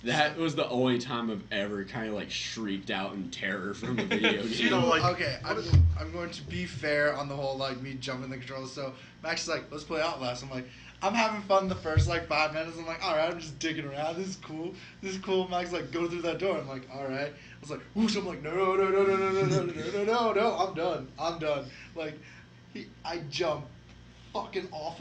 That was the only time I've ever kind of like shrieked out in terror from a video game. You know, like, okay, I'm going to be fair on the whole like me jumping the controller. So Max is like, let's play Outlast. I'm like, I'm having fun the first like 5 minutes. I'm like, all right, I'm just digging around. This is cool. This is cool. Max like, go through that door. I'm like, all right. I was like, whoosh. I'm like, no, no, no, no, no, no, no, no, no, no, no. I'm done. I'm done. Like, I jump fucking off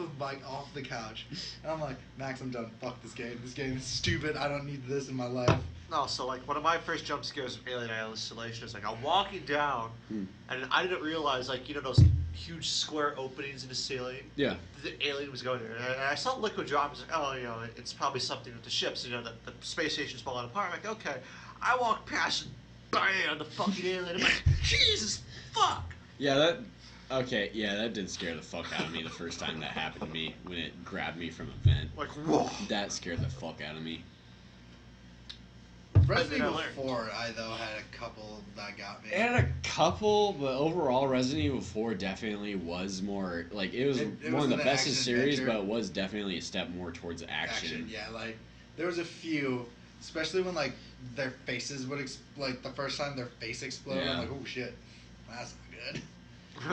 the couch, and I'm like, Max, I'm done. Fuck this game. This game is stupid. I don't need this in my life. No, so like one of my first jump scares from Alien Isolation is like I'm walking down, and I didn't realize like those huge square openings in the ceiling. Yeah. The alien was going there, and I saw liquid drop. I was like, oh, it's probably something with the ships. The space station's falling apart. I'm like, okay. I walk past, and bam, the fucking alien. I'm like, Jesus, fuck. Yeah, that did scare the fuck out of me the first time that happened to me when it grabbed me from a vent. Like, whoa. That scared the fuck out of me. Resident Evil 4, I though had a couple that got me. It had a couple, but overall, Resident Evil 4 definitely was more like it was It one was of the an best in action series, adventure. but it was definitely a step more towards action. Yeah, like there was a few, especially when like their faces would like the first time their face exploded. Yeah. I'm like, oh shit, that's not good.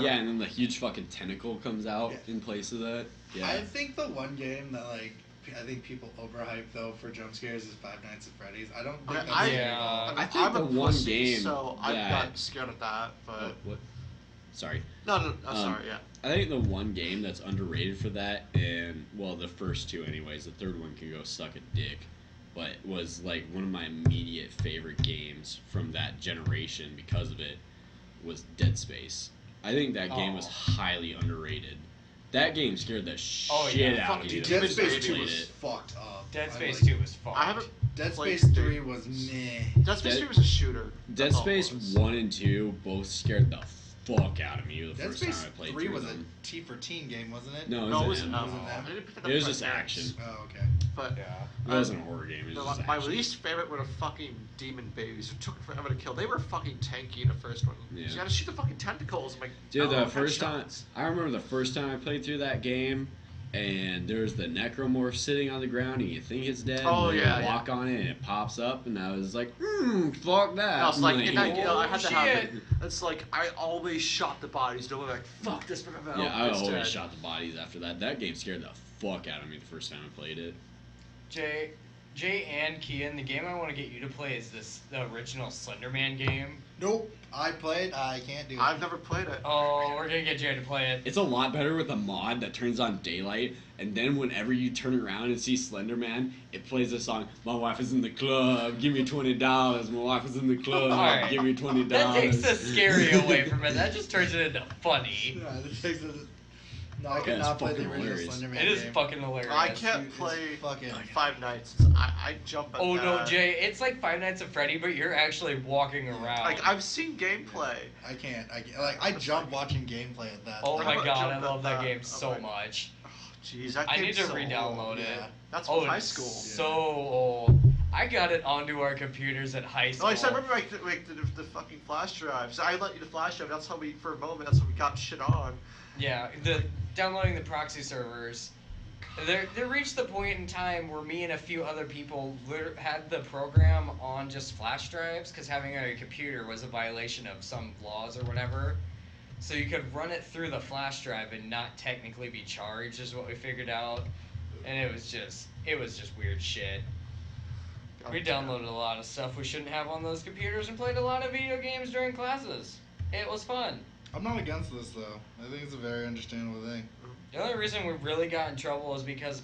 Yeah, and then the huge fucking tentacle comes out Yeah. in place of that. Yeah. I think the one game that like I think people overhype though for jump scares is Five Nights at Freddy's. I don't think that's I- good at all. I think I'm the a one pussy, game so I'm that- not scared of that. But What? Sorry. no, sorry, yeah. I think the one game that's underrated for that, and well, the first two anyways, the third one can go suck a dick, but was like one of my immediate favorite games from that generation because of it was Dead Space. I think that game was highly underrated. That game scared the shit out of me. Fuck, Dead Demon Space Baby 2 was was it. fucked up. Dead I Space like- 2 was fun. I haven't. Dead played Space 3 three. was meh. Dead Space Dead- 3 was a shooter. Dead That's all it Space was. 1 and 2 both scared the fuck out of me the Dead first time Space I played 3 through was a them. T for teen game, wasn't it? No, No, it it wasn't. wasn't. No, Wasn't that? I didn't pick it up It was my just parents. action. Oh, okay. But Yeah. It wasn't a horror game. It was just my action. least favorite were the fucking demon babies who took forever to kill. They were fucking tanky in the first one. Yeah. You gotta shoot the fucking tentacles. I'm like, Dude, no, the first time headshots. I remember the first time I played through that game, and there's the necromorph sitting on the ground, and you think it's dead. Oh, and then yeah, you walk on it, and it pops up, and I was like, fuck that. I was like, in that Like, game, I had to have shit. it. It's like I always shot the bodies. Don't like fuck this. yeah, I it's always dead. shot the bodies after that. That game scared the fuck out of me the first time I played it. Jay and Kian, the game I want to get you to play is the original Slenderman game. Nope. I played. I can't do it. I've never played it. Oh, we're gonna get Jay to play it. It's a lot better with a mod that turns on daylight, and then whenever you turn around and see Slenderman, it plays a song. My wife is in the club. Give me $20. My wife is in the club. Alright. Give me $20. That takes the scary away from it. That just turns it into funny. Yeah, this takes it. No, I Yeah, could it's not play the fucking original hilarious. Slenderman It is game. fucking hilarious. I Dude, can't it's play fucking- Five Nights. I jump at Oh that. no, Jay! It's like Five Nights at Freddy, but you're actually walking around. Like I've seen gameplay. I can't. I jump watching gameplay at that. Oh I my haven't god, I jumped love at that that. game I'm so like- much. Jeez, that I need game's to so re-download old. it. Yeah. That's Oh, from high it's school. so old. I got it onto our computers at high school. No, I remember the fucking flash drives. I let you the flash drive. That's how we, for a moment, that's how we got shit on. Yeah, the downloading the proxy servers. There reached the point in time where me and a few other people had the program on just flash drives because having a computer was a violation of some laws or whatever. So you could run it through the flash drive and not technically be charged, is what we figured out. And it was just weird shit. We downloaded a lot of stuff we shouldn't have on those computers and played a lot of video games during classes. It was fun. I'm not against this though. I think it's a very understandable thing. The only reason we really got in trouble is because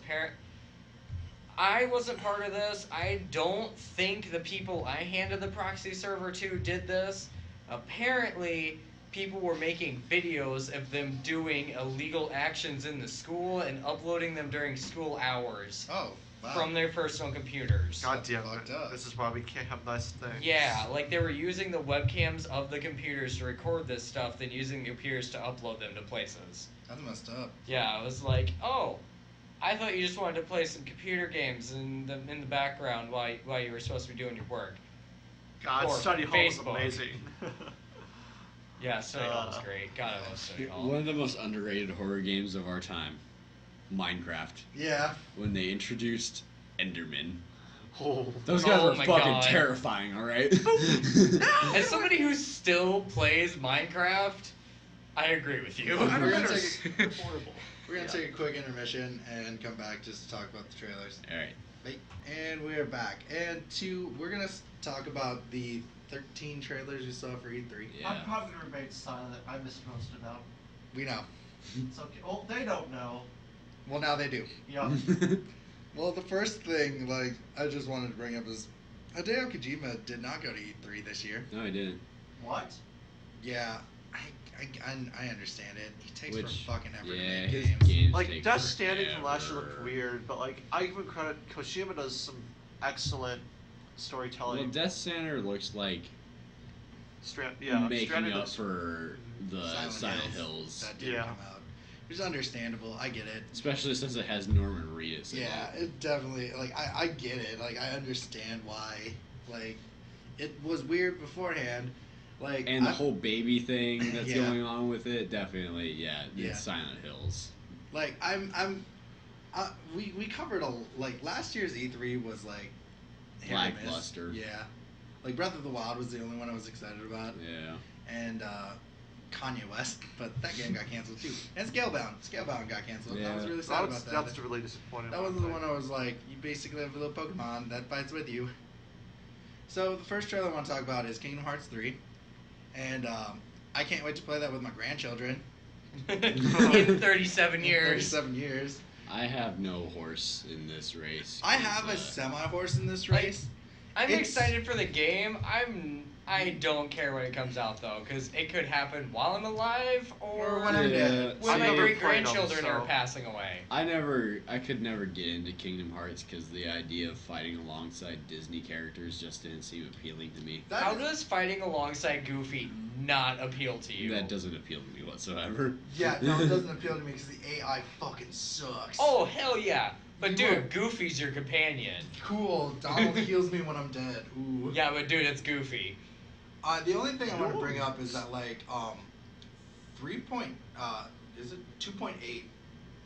I wasn't part of this. I don't think the people I handed the proxy server to did this. Apparently, people were making videos of them doing illegal actions in the school and uploading them during school hours Oh, wow. from their personal computers. God damn fucked it. up. This is why we can't have nice things. Yeah, like they were using the webcams of the computers to record this stuff, then using the computers to upload them to places. That's messed up. Yeah, I was like, oh, I thought you just wanted to play some computer games in the background while you were supposed to be doing your work. God, Or study hall is Facebook. amazing. Yeah, study hall was great. God, I love study hall. One of the most underrated horror games of our time, Minecraft. Yeah. When they introduced Enderman. Oh. Those guys Oh are my fucking God. terrifying, alright? As somebody who still plays Minecraft, I agree with you. I don't We're gonna know, take it's affordable. We're gonna Yeah. take a quick intermission and come back just to talk about the trailers. Alright. And we're back. And we're gonna talk about the 13 trailers we saw for E3. Yeah. I'm probably gonna remain silent. I missed most of them. We know. It's okay. Oh, they don't know. Well, now they do. Yeah. Well, the first thing, like, I just wanted to bring up is Hideo Kojima did not go to E3 this year. No, I didn't. What? Yeah, I understand it. He takes Which, for fucking ever to yeah, make his games. games Like, take Death Standing from last year forever. looked weird, but like, I even credit Kojima does some excellent Well, storytelling. Death Center looks like Stranded making up is- for the Silent Hills. That didn't Yeah. come out. Which is understandable. I get it. Especially since it has Norman Reedus in Yeah, it. it definitely, like, I get it. Like, I understand why. Like, it was weird beforehand. Like, And the whole baby thing that's Yeah. going on with it, definitely, yeah, Yeah. it's Silent Hills. Like, we covered like, last year's E3 was, like, hit or miss. Lackluster. Yeah. Like, Breath of the Wild was the only one I was excited about. Yeah. And, Kanye West, but that game got canceled too. And Scalebound got canceled. I was Yeah. really sad about that. That's really disappointing. That was the one I was like, you basically have a little Pokemon that fights with you. So the first trailer I want to talk about is Kingdom Hearts 3, and I can't wait to play that with my grandchildren. In 37 In years. 37 years. I have no horse in this race. I have a 'cause, semi-horse in this race. I'm It's- excited for the game. I don't care when it comes out though, because it could happen while I'm alive or Or when I'm dead. when I've my never great played 'em, grandchildren are so- passing away. I could never get into Kingdom Hearts because the idea of fighting alongside Disney characters just didn't seem appealing to me. That How is- does fighting alongside Goofy not appeal to you? That doesn't appeal to me whatsoever. Yeah, no, it doesn't appeal to me because the AI fucking sucks. Oh hell yeah! But You are- dude, Goofy's your companion. Cool. Donald heals me when I'm dead. Ooh. Yeah, but dude, it's Goofy. The only thing I want to bring up is that like 2.8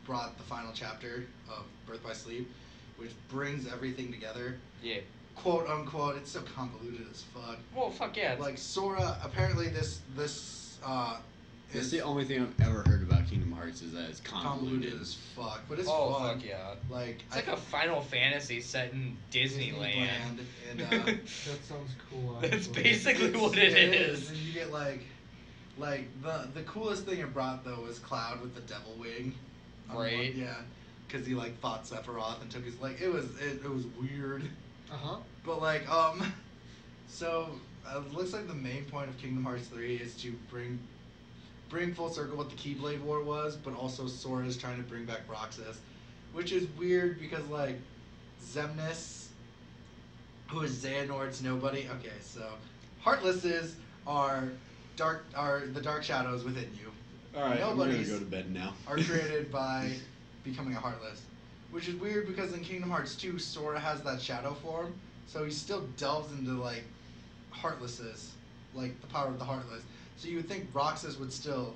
brought the final chapter of Birth by Sleep, which brings everything together. Yeah. Quote unquote, it's so convoluted as fuck. Well, fuck yeah. It's, Like Sora, apparently this That's is the only thing I've ever heard about Kingdom Hearts is that it's convoluted convoluted. as fuck, but it's oh fun. fuck yeah. Like It's like a Final Fantasy set in Disneyland. and That sounds cool. That's actually. basically what it is. And you get like the coolest thing it brought though was Cloud with the devil wing. Right. Yeah, because he like fought Sephiroth and took his like it was weird, but like so it looks like the main point of Kingdom Hearts 3 is to bring full circle what the Keyblade War was, but also Sora is trying to bring back Roxas, which is weird because like Xemnas, who is Xehanort's nobody. Okay, so Heartlesses are the dark shadows within you. Alright, I'm gonna Nobodies go to bed now. are created by becoming a Heartless, which is weird because in Kingdom Hearts 2, Sora has that shadow form, so he still delves into like Heartlesses, like the power of the Heartless. So you would think Roxas would still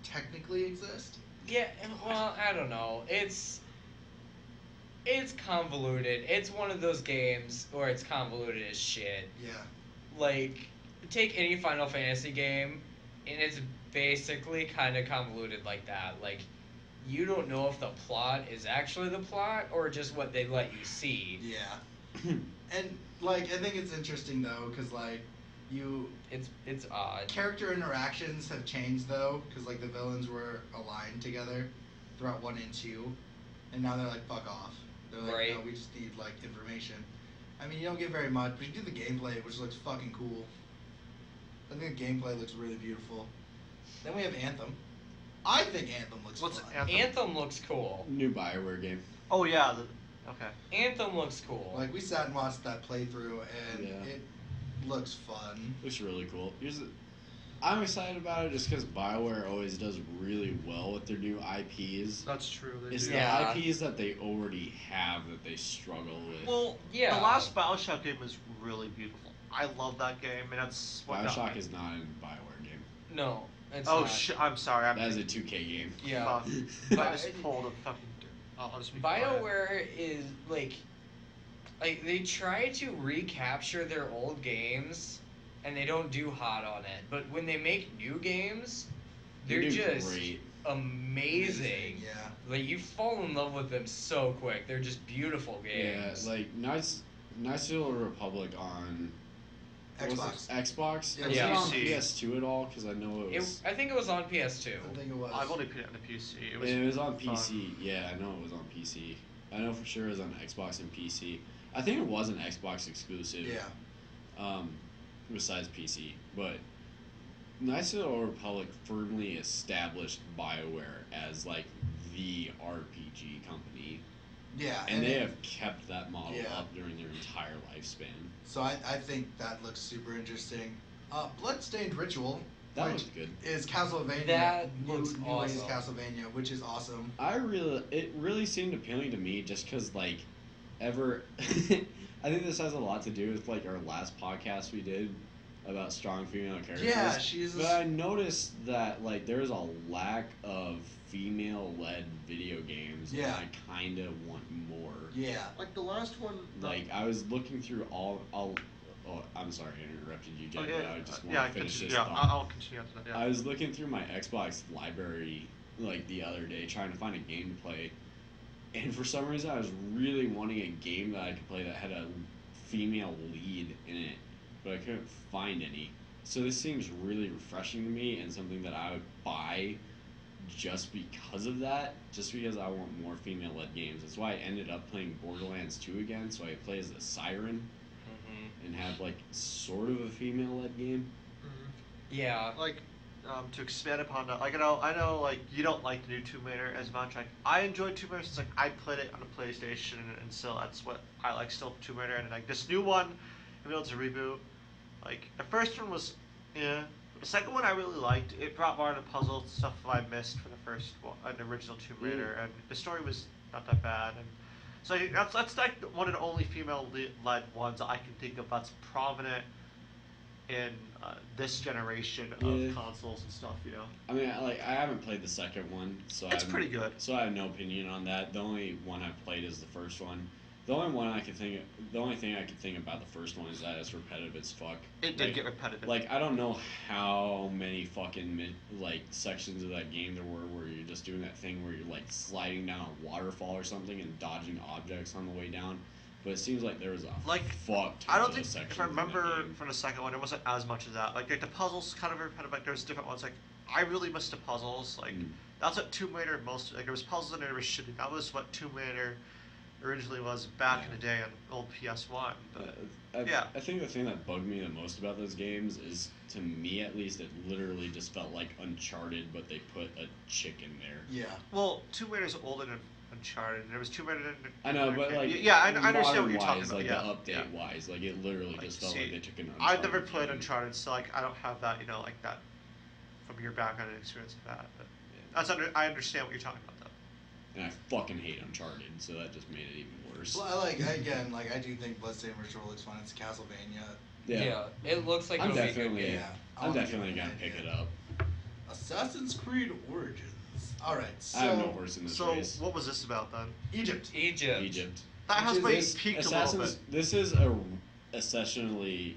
technically exist. Yeah, well, I don't know. It's convoluted. It's one of those games where it's convoluted as shit. Yeah. Like, take any Final Fantasy game, and it's basically kind of convoluted like that. Like, you don't know if the plot is actually the plot or just what they let you see. Yeah. And like I think it's interesting though, because like It's odd. character interactions have changed though, because like the villains were aligned together throughout 1 and 2, and now they're like fuck off. They're like Right. no, we just need like information. I mean you don't get very much, but you do the gameplay, which looks fucking cool. I think the gameplay looks really beautiful. Then we have Anthem. I think Anthem looks What's fun. Anthem? Anthem looks cool. New BioWare game. Oh yeah. Okay. Anthem looks cool. Like we sat and watched that playthrough, and Yeah. it looks fun. Looks really cool. I'm excited about it just because BioWare always does really well with their new IPs. That's true. They It's do. Yeah. the IPs that they already have that they struggle with. Well, yeah. The last BioShock game is really beautiful. I love that game, and that's what got BioShock me. is not a BioWare game. no, it's Oh not. I'm sorry. I'm That is a 2K game. Yeah. Fuck. But- I just pulled a fucking. I'll just be quiet. BioWare is like like they try to recapture their old games, and they don't do hot on it. But when they make new games, They they're do just great. amazing. Yeah. Like you fall in love with them so quick. They're just beautiful games. Yeah, like Knights of the Old Republic on what was Xbox. it? Xbox. Yeah, Was Yeah. it on PC. PS2 at all? Because I know it was. I think it was on PS2. I think it was. I've only played it on the PC. It was on fun. PC. Yeah, I know it was on PC. I know for sure it was on Xbox and PC. I think it was an Xbox exclusive. Yeah. Besides PC, but Knights of the Old Republic firmly established BioWare as like the RPG company, Yeah. and they have kept that model Yeah. up during their entire lifespan. So I think that looks super interesting. Bloodstained Ritual. That which looks good. Is Castlevania. That new, looks new ways awesome. Castlevania, which is awesome. It really seemed appealing to me just because like I think this has a lot to do with like our last podcast we did about strong female characters. Yeah, she's. But I noticed that like there's a lack of female-led video games. Yeah. And I kind of want more. Yeah. Like the last one. Like I was looking through all. Oh, I'm sorry, I interrupted you, Jay. But I just want yeah, to finish continue, this yeah, thought. I'll continue after that. Yeah. I was looking through my Xbox library like the other day trying to find a game to play, and for some reason I was really wanting a game that I could play that had a female lead in it, but I couldn't find any. So this seems really refreshing to me and something that I would buy just because of that, just because I want more female-led games. That's why I ended up playing Borderlands 2 again, so I play as a siren and have like sort of a female-led game. Yeah. Like, to expand upon that, like I know, like you don't like the new Tomb Raider as much. Like I enjoyed Tomb Raider since like I played it on the PlayStation, and so that's what I like still Tomb Raider. And like this new one, even though it's a reboot, like the first one was, yeah. The second one I really liked. It brought more of the puzzle stuff I missed from the first one, the original Tomb Raider, and the story was not that bad. And so that's like one of the only female-led ones I can think of that's prominent in this generation of Yeah. consoles and stuff. You know, I mean, I haven't played the second one, so it's pretty good. So I have no opinion on that. The only one I've played is the first one. The only thing I can think about the first one is that it's repetitive as fuck. It did get repetitive. Like I don't know how many fucking sections of that game there were where you're just doing that thing where you're like sliding down a waterfall or something and dodging objects on the way down. But it seems like there was a Like, fuck. I don't ton of think sections if I in that remember game. from the second one, it wasn't as much as that. Like the puzzles kind of repetitive. Like there's different ones. Like I really missed the puzzles. Like that's what Tomb Raider most. Like there was puzzles and there was shooting. That was what Tomb Raider originally was back in the day on old PS1. But yeah. I think the thing that bugged me the most about those games is, to me at least, it literally just felt like Uncharted, but they put a chick in there. Yeah. Well, Tomb Raider's older than Uncharted. There was Tomb Raider. I know, but like, yeah, I understand what you're talking modern-wise, about. like yeah, the update-wise, like it literally Like, just felt see, like they took an Uncharted. I've never played game. Uncharted, so like I don't have that, like that from your background and experience of that. But I understand what you're talking about, though. And I fucking hate Uncharted, so that just made it even worse. Well, I do think Bloodstained Ritual looks fun. It's Castlevania. Yeah. It looks like I'm it'll be a good definitely, game. Yeah. I'm definitely gonna pick it up. Assassin's Creed Origins. All right. So I have no horse in this So race. what was this about then? Egypt. Egypt. That has Which my This peaked a little bit. This is essentially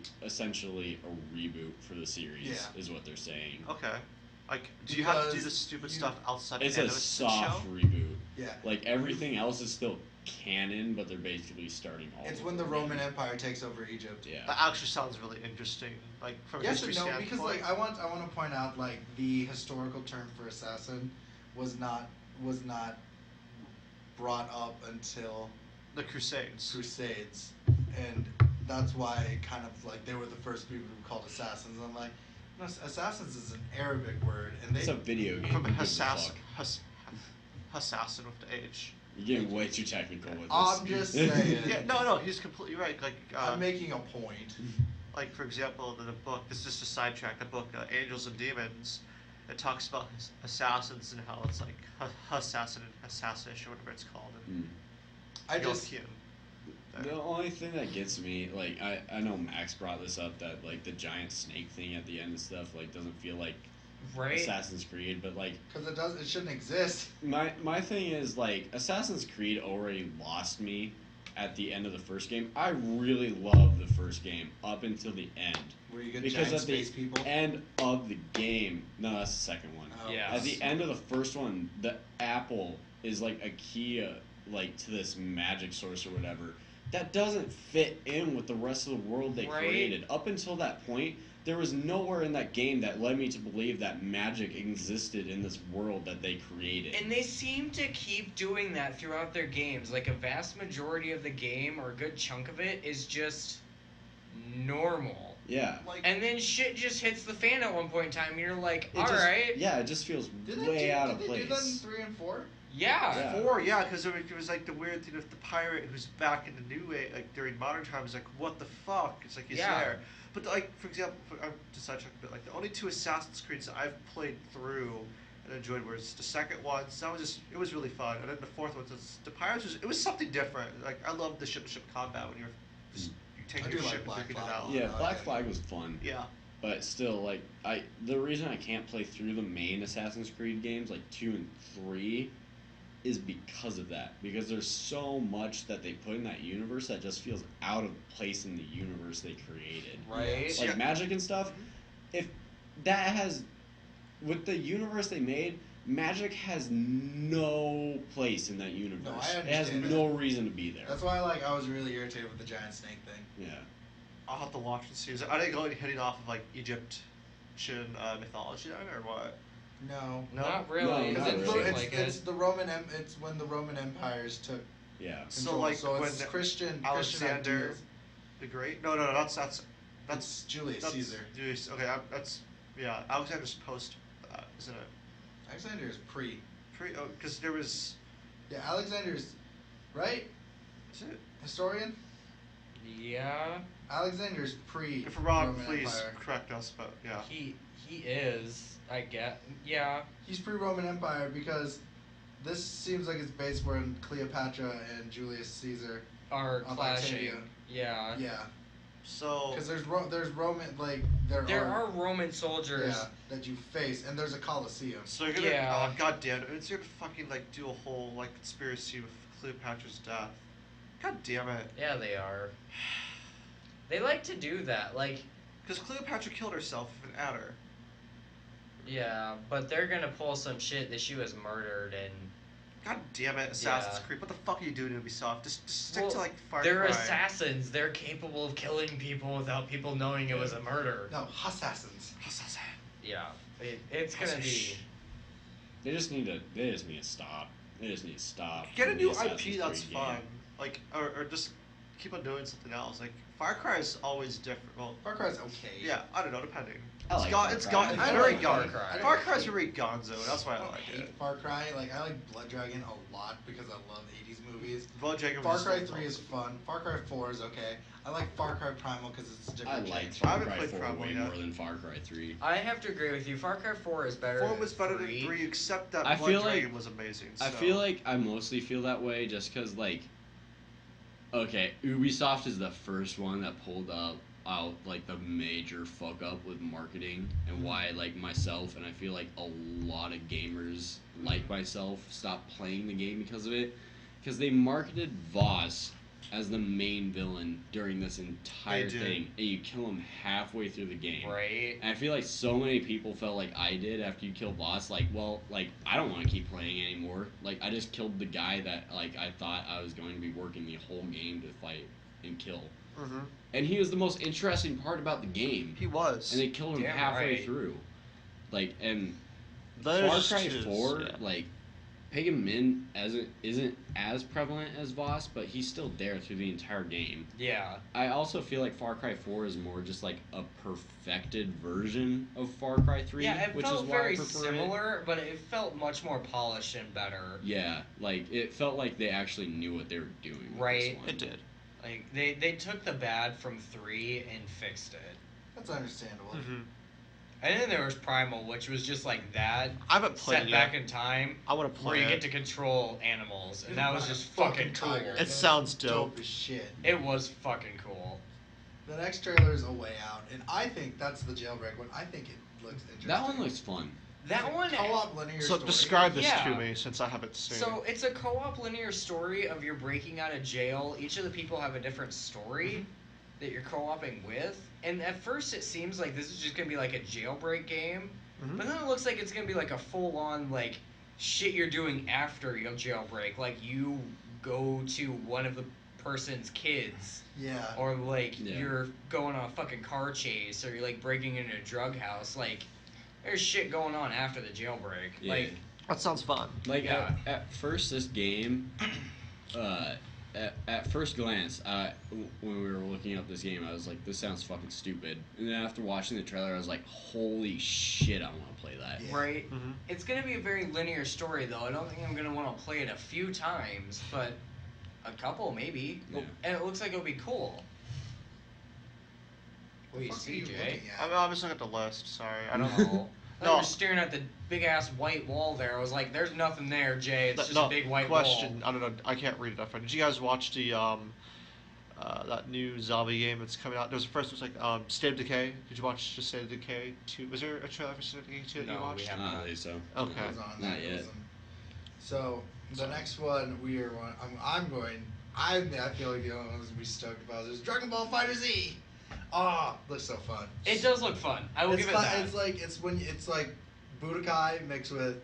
a reboot for the series, Yeah. is what they're saying. Okay. Like, do you have to do Because this stupid you- stuff outside It's the a animation soft show? reboot. Yeah. Like everything else is still canon, but they're basically starting all. It's over when the again. Roman Empire takes over Egypt. Yeah. That actually sounds really interesting. Like from a Yes and history no, because standpoint. like I want to point out like the historical term for assassin was not brought up until the Crusades. Crusades, and that's why it kind of like they were the first people who were called assassins. I'm like, no, assassins is an Arabic word, and It's they a video game. From Who gives a assassin, fuck? assassin with the H. You're getting way too technical with this. I'm just saying. Yeah, no, he's completely right. Like, I'm making a point. like for example, in the book, this is just a sidetrack. The book Angels and Demons, it talks about assassins and how it's like assassin and assassinish or whatever it's called. And Mm. I just Gilkian. The only thing that gets me, like, I know Max brought this up, that like the giant snake thing at the end and stuff, like, doesn't feel like Right? Assassin's Creed, but like because it shouldn't exist. my thing is like Assassin's Creed already lost me at the end of the first game. I really loved the first game up until the end. Where you get Because giant at the space people. end of the game, no, that's the second one. Oh, Yeah. At the end of the first one, the apple is like a key, like to this magic source or whatever. That doesn't fit in with the rest of the world they Right. created. Up until that point, there was nowhere in that game that led me to believe that magic existed in this world that they created. And they seem to keep doing that throughout their games. Like a vast majority of the game, or a good chunk of it, is just normal. Yeah. Like, And then shit just hits the fan at one point in time, and you're like, It just- alright. Yeah, it just feels did they way do, out of did they do that in place. 3 and 4? Yeah. Yeah. 4, yeah, because it was like the weird thing of the pirate who's back in the new age, like during modern times, like what the fuck? It's like he's Yeah. there. But like for example, I'm just sidetracked a bit. Like the only 2 Assassin's Creeds that I've played through and enjoyed was the second one. So that was just it was really fun. And then the fourth one, the pirates it was something different. Like I loved the ship-to-ship combat when you take I your do like ship and Black taking it Flag. out. Yeah, Oh, Black yeah. Flag was fun. Yeah. But still, like the reason I can't play through the main Assassin's Creed games, like 2 and 3, is because of that. Because there's so much that they put in that universe that just feels out of place in the universe they created. Right? Like Yeah. magic and stuff. If that has, with the universe they made, magic has no place in that universe. I it has understand no reason to be there. That's why I was really irritated with the giant snake thing. Yeah. I'll have to watch and see. I didn't go hitting off of like Egyptian mythology then, or what? No. No. Not really. No, Because not it really. seemed It's, like it's it. the Roman. It's when the Roman empires took Yeah. So, control. like, so it's when Christian Alexander ideals. the Great? No, that's That's Julius that's Caesar. Julius. Okay, that's yeah. Alexander's post, isn't it? Alexander is pre. Because there was. Yeah, Alexander's right. Is it? Historian. Yeah. Alexander's pre. If we're wrong, Roman please Empire. correct us. But yeah. He is, I get. Yeah. He's pre-Roman Empire because this seems like it's based when Cleopatra and Julius Caesar. Are On clashing. Octavia. Yeah. Yeah, So. because there's Roman There are Roman soldiers. yeah that you face, and there's a Colosseum. So you're gonna. Yeah. Oh god damn it! It's gonna fucking like do a whole like conspiracy with Cleopatra's death. God damn it! Yeah, they are. They like to do that. Like, Because Cleopatra killed herself with an adder. yeah, but they're gonna pull some shit that she was murdered and. God damn it, Assassin's Yeah. Creed! What the fuck are you doing to Ubisoft? Just stick to Well, like Far They're Cry. assassins. They're capable of killing people without people knowing it was a murder. No, assassins. Assassin. Yeah. It's gonna be. They just need to stop. They just need to stop. Get a with new the Assassin's IP that's Creed fun. game. Like, or just keep on doing something else. Like, Far Cry is always different. Well, Far Cry's okay. yeah, I don't know, depending. I like It's Far Cry. got, I it's very like gon- Far Cry. Far Cry's very gonzo. That's why I I don't like hate it. Far Cry. Like I like Blood Dragon a lot because I love 80s movies. Blood Dragon Far was Cry just 3 is fun. Far Cry 4 is okay. I like Far Cry Primal because it's a I different like change. I Far haven't Cry played 4 Primal way yet. more than Far Cry 3. I have to agree with you. Far Cry 4 is better. 4 than was better 3. than 3, except that I Blood feel like- Dragon was amazing. I so. feel like I mostly feel that way just because, like, okay, Ubisoft is the first one that pulled out like the major fuck up with marketing and why like myself and I feel like a lot of gamers like myself stopped playing the game because of it, because they marketed Voss as the main villain during this entire They did. thing, and you kill him halfway through the game. Right. And I feel like so many people felt like I did after you kill boss. Like, well, like I don't want to keep playing anymore. Like, I just killed the guy that like I thought I was going to be working the whole game to fight and kill. Mm-hmm. And he was the most interesting part about the game. He was. And they killed him Damn halfway right. through. Like, and There's Far Cry just- 4, yeah. like Pagan Min isn't as prevalent as Voss, but he's still there through the entire game. Yeah. I also feel like Far Cry 4 is more just like a perfected version of Far Cry 3, Yeah, it which felt is why very I prefer it. similar, but it felt much more polished and better. Yeah, like it felt like they actually knew what they were doing. with Right. this one. It did. Like they took the bad from 3 and fixed it. That's understandable. Mm-hmm. And then there was Primal, which was just like that, I haven't played set it back yet. in time, I want to play where you it. get to control animals, and You that can was buy a just fucking cool. tiger. It sounds dope. Dope as shit. It was fucking cool. The next trailer is A Way Out, and I think that's the jailbreak one. I think it looks interesting. That one looks fun. That one. Co-op linear So story. describe this Yeah. to me, since I haven't seen. So it's a co-op linear story of you're breaking out of jail. Each of the people have a different story that you're co-oping with. And at first it seems like this is just gonna be like a jailbreak game, Mhm. but then it looks like it's gonna be like a full-on like shit you're doing after your jailbreak. Like you go to one of the person's kids, Yeah. or like Yeah. you're going on a fucking car chase, or you're like breaking into a drug house. Like there's shit going on after the jailbreak. Yeah. Like That sounds fun. Like Yeah. at first, this game, at first glance, when we were looking up this game, I was like, "This sounds fucking stupid." And then after watching the trailer, I was like, "Holy shit, I want to play that." Yeah. right? Mhm. It's gonna be a very linear story, though. I don't think I'm gonna want to play it a few times, but a couple maybe. Yeah. And it looks like it'll be cool. What do you Fuck are see, you Jay? looking at? I'm just looking at the list. Sorry, I don't know. No. I No. was staring at the big ass white wall there. I was like, "There's nothing there, Jay. It's just No, a big white question. wall." I don't know. I can't read it up. Did you guys watch the that new zombie game that's coming out? There was the first. It was like State of Decay. Did you watch the State of Decay 2? Was there a trailer for State of Decay 2 that No, you we watched? haven't. I don't think so. Okay. It was on Not that, yet. it wasn't. So the next one we are on. I'm going. I feel like the only ones we stoked about is Dragon Ball Fighter Z. Ah, looks so fun. It does look fun. I will It's give it fun, that. it's like Budokai mixed with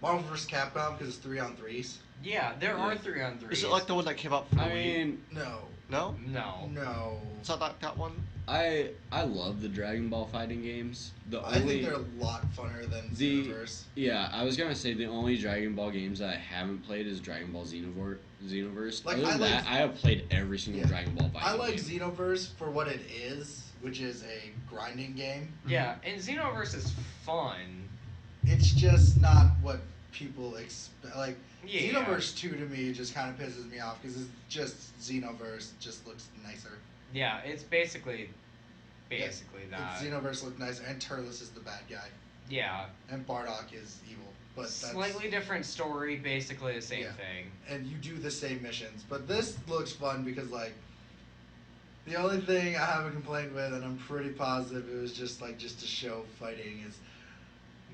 Marvel vs. Capcom because it's 3-on-3s. Yeah, there Yeah. are 3-on-3s. Is it like the one that came out for the I Wii? mean, No, No, No. no. it's not that one. I love the Dragon Ball fighting games. The I only think they're a lot funner than The- Xenoverse. yeah, I was gonna say the only Dragon Ball games that I haven't played is Dragon Ball Xenoverse. Like, Other I than like- that, I have played every single Yeah. Dragon Ball fighting I like game. Xenoverse for what it is, which is a grinding game. Yeah, and Xenoverse is fun. It's just not what people expect. Like Yeah. Xenoverse 2 to me just kind of pisses me off because it's just Xenoverse just looks nicer. Yeah, it's basically that. Xenoverse looks nicer, and Turles is the bad guy, Yeah. and Bardock is evil. But that's, Slightly different story, basically the same Yeah. thing. and you do the same missions. But this looks fun because like the only thing I have a complaint with, and I'm pretty positive it was just to show fighting, is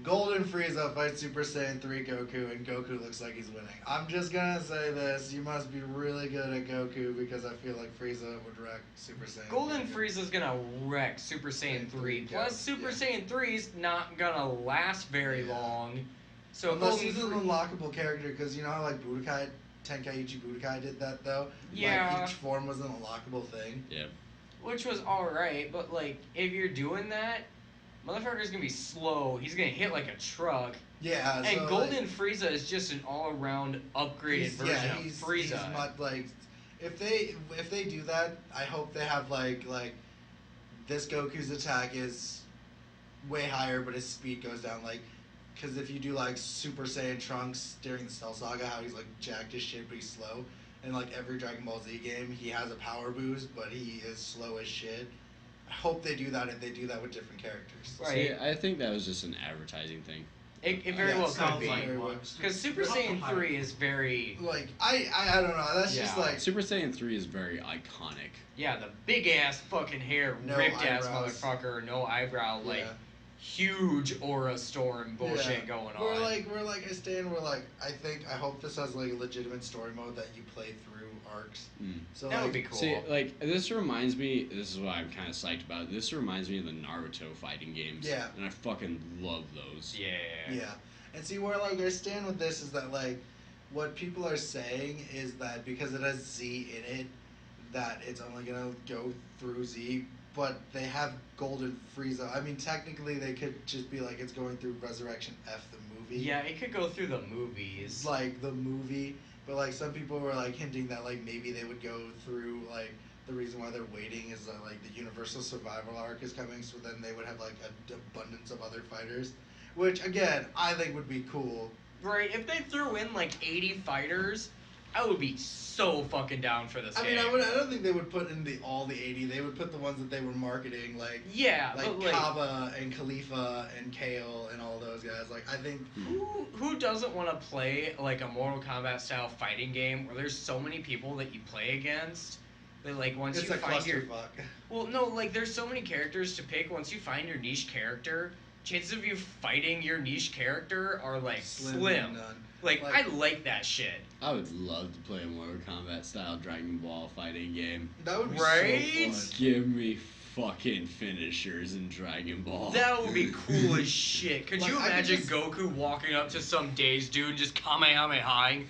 Golden Frieza fights Super Saiyan 3 Goku, and Goku looks like he's winning. I'm just gonna say this: you must be really good at Goku because I feel like Frieza would wreck Super Saiyan. Golden 3. Frieza's gonna wreck Super Saiyan 3. Yeah, Plus, Super yeah. Saiyan 3's not gonna last very Yeah. long. So Unless Golden he's an Frie- unlockable character, because you know how like Budokai, Tenkaichi Budokai did that though. Yeah. Like each form was an unlockable thing. Yeah. which was alright, but like, if you're doing that, motherfucker's gonna be slow. He's gonna hit like a truck. Yeah. And so, Golden Frieza is just an all-around upgraded version of Frieza. He's not, like, if they do that, I hope they have like this Goku's attack is way higher, but his speed goes down. Like, because if you do like Super Saiyan Trunks during the Cell Saga, how he's like jacked as shit, but he's slow. And like every Dragon Ball Z game, he has a power boost, but he is slow as shit. I hope they do that if they do that with different characters. Right. See, I think that was just an advertising thing. It very Yeah, well it could sounds be. like one. Because Super We'll have to Saiyan hire 3 is very... Like I don't know. That's just Yeah. like Super Saiyan 3 is very iconic. Yeah, the big-ass fucking hair, No ripped-ass eyebrows. motherfucker, no eyebrow, like, Yeah. huge aura storm bullshit Yeah. going on. We're like I hope this has like a legitimate story mode that you play through arcs. Mm. So That like, would be cool. See, like this reminds me. This is what I'm kind of psyched about. This reminds me of the Naruto fighting games. Yeah. And I fucking love those. Yeah. Yeah. And see where like I stand with this is that like what people are saying is that because it has Z in it, that it's only gonna go through Z, but they have Golden Frieza. I mean technically they could just be like it's going through Resurrection F the movie. Yeah, it could go through the movies. Like the movie. But like some people were like hinting that like maybe they would go through like the reason why they're waiting is that like the Universal Survival arc is coming, so then they would have like an abundance of other fighters, which again I think would be cool. Right, if they threw in like 80 fighters, I would be so fucking down for this I game. mean, I don't think they would put in all the 80. They would put the ones that they were marketing, like Yeah, like but like, Kaba and Khalifa and Kale and all those guys. Like I think who doesn't want to play like a Mortal Kombat style fighting game where there's so many people that you play against? That like once it's you a find your clusterfuck. well, no, like there's so many characters to pick. Once you find your niche character, chances of you fighting your niche character are like Slim slim. and none. Like, Like- I like that shit. I would love to play a Mortal Kombat style Dragon Ball fighting game. That would be Right? so fun. Give me fucking finishers in Dragon Ball. That would be cool as shit. Could Like, you I could imagine just- Goku walking up to some dazed dude and just Kamehameha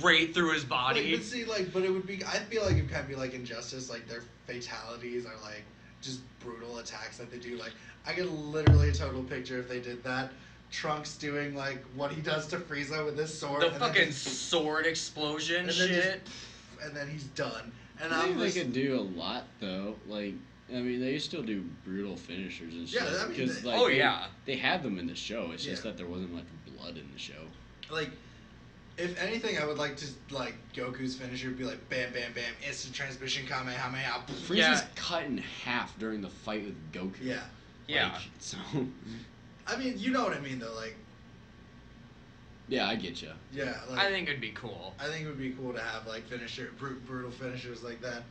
right through his body? Like, but see, like, but it would be. I feel like it kind of be like Injustice. Like their fatalities are like just brutal attacks that they do. Like I could literally a total picture if they did that. Trunks doing like what he does to Frieza with his sword. The and then fucking just- sword explosion and then shit. and then he's done. And I think I'm they just, could do a lot though. Like, I mean, they still do brutal finishers and shit. Yeah, I mean, because, they- like, Oh, they, yeah. they had them in the show. It's just Yeah. that there wasn't much blood in the show. like, if anything, I would like to like Goku's finisher be like bam, bam, bam, instant transmission, Kamehameha. Frieza's Yeah. cut in half during the fight with Goku. Yeah. Yeah. Like, so, I mean, you know what I mean though. Like, yeah, I get you. yeah. Like, I think it'd be cool. I think it would be cool to have like brutal finishers like that.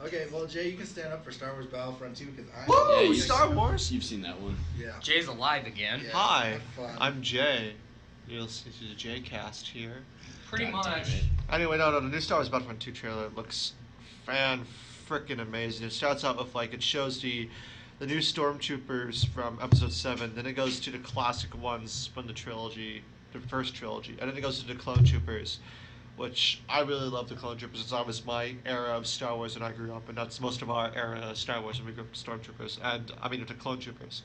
Okay, well Jay, you can stand up for Star Wars Battlefront 2 because I. Woo! Yeah, you- Star Wars. You've seen that one. Yeah. Jay's alive again. Yeah, Hi, have fun. I'm Jay. You're listening to the J Cast here. Pretty God damn much. it. Anyway, no, the new Star Wars Battlefront 2 trailer looks frickin' amazing. It starts out with like it shows the new stormtroopers from Episode 7. Then it goes to the classic ones from the trilogy, the first trilogy, and then it goes to the clone troopers, which I really love the clone troopers. It's always my era of Star Wars when I grew up, and that's most of our era of Star Wars when we grew up with stormtroopers, and I mean with the clone troopers.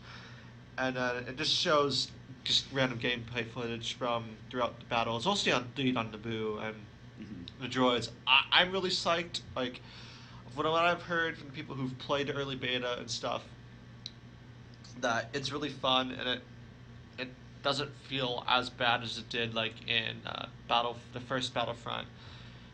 And it just shows just random gameplay footage from throughout the battle. It's mostly on Naboo and Mhm. the droids. I'm really psyched. Like, from what I've heard from people who've played the early beta and stuff, that it's really fun and it doesn't feel as bad as it did like in the first Battlefront.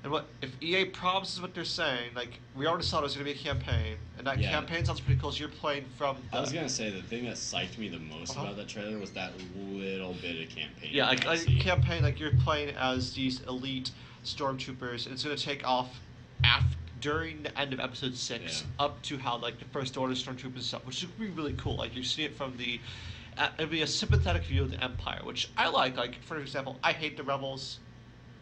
And what if EA promises what they're saying? Like we already saw there's gonna be a campaign, and that Yeah. campaign sounds pretty cool. So you're playing from. I was gonna say the thing that psyched me the most Uh-huh. about that trailer was that little bit of campaign. Yeah, you like got to see. campaign, like you're playing as these elite stormtroopers. And it's gonna take off during the end of Episode 6 Yeah. up to how like the First Order stormtroopers and stuff, which would be really cool. Like you see it from the, it'd be a sympathetic view of the Empire, which I like. Like for example, I hate the Rebels,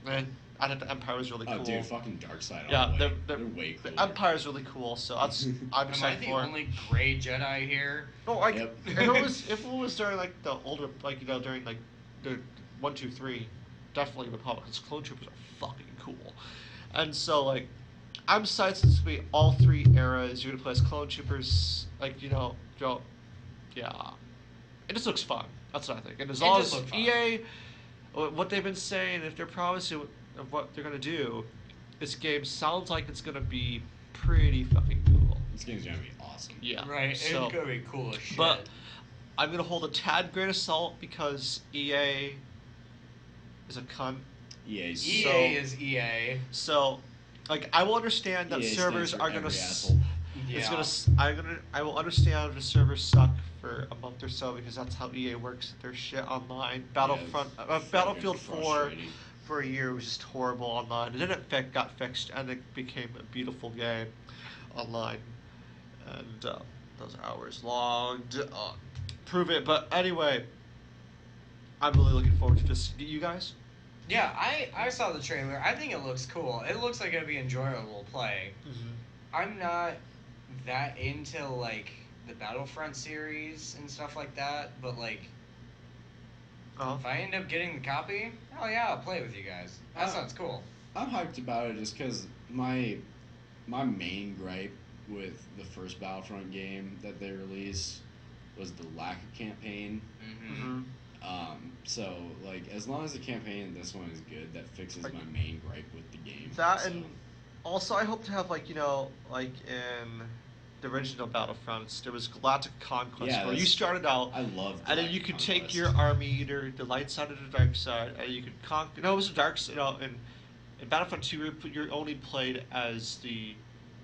and I think the Empire was really Oh, cool. dude, fucking Darkseid. Yeah, all the way. the They're way The cooler. Empire is really cool, so that's I'm Am I excited the for. only gray Jedi here? No, like Yep. if it was during like the older, like during like the 1, 2, 3, definitely Republic. Because clone troopers are fucking cool, and so like I'm psyched since we all 3 eras. You're gonna play as clone troopers, like yeah, it just looks fun. That's what I think. And as It long does as look fun. EA, what they've been saying, if they're promising of what they're gonna do, this game sounds like it's gonna be pretty fucking cool. This game's gonna be awesome. Yeah. Right, So, it's gonna be cool as shit. but I'm gonna hold a tad grain of salt because EA is a cunt. EA's EA so- is EA. So, like, I will understand that EA stands servers for are gonna. every S- asshole. Yeah. It's gonna. I will understand if the servers suck for a month or so because that's how EA works their shit online. Battlefront, Yeah, it's Battlefield fucking 4 frustrating. for a year was just horrible online, and then it got fixed, and it became a beautiful game online. And those hours long, prove it. But anyway, I'm really looking forward to this. You guys? Yeah, I saw the trailer. I think it looks cool. It looks like it'd be enjoyable to play. I'm not that into like the Battlefront series and stuff like that, but like Uh-huh. if I end up getting the copy, hell yeah, I'll play with you guys. That sounds cool. I'm hyped about it just because my main gripe with the first Battlefront game that they released was the lack of campaign. Mm-hmm. So like as long as the campaign in this one is good, that fixes Like- my main gripe with the game. That so. and also I hope to have like like in the original Battlefronts there was Galactic Conquest Yeah, where you that's- started out I love. and then you could take your army either the light side or the dark side and you could conquer. No, it was the dark side. In Battlefront 2 you only played as the.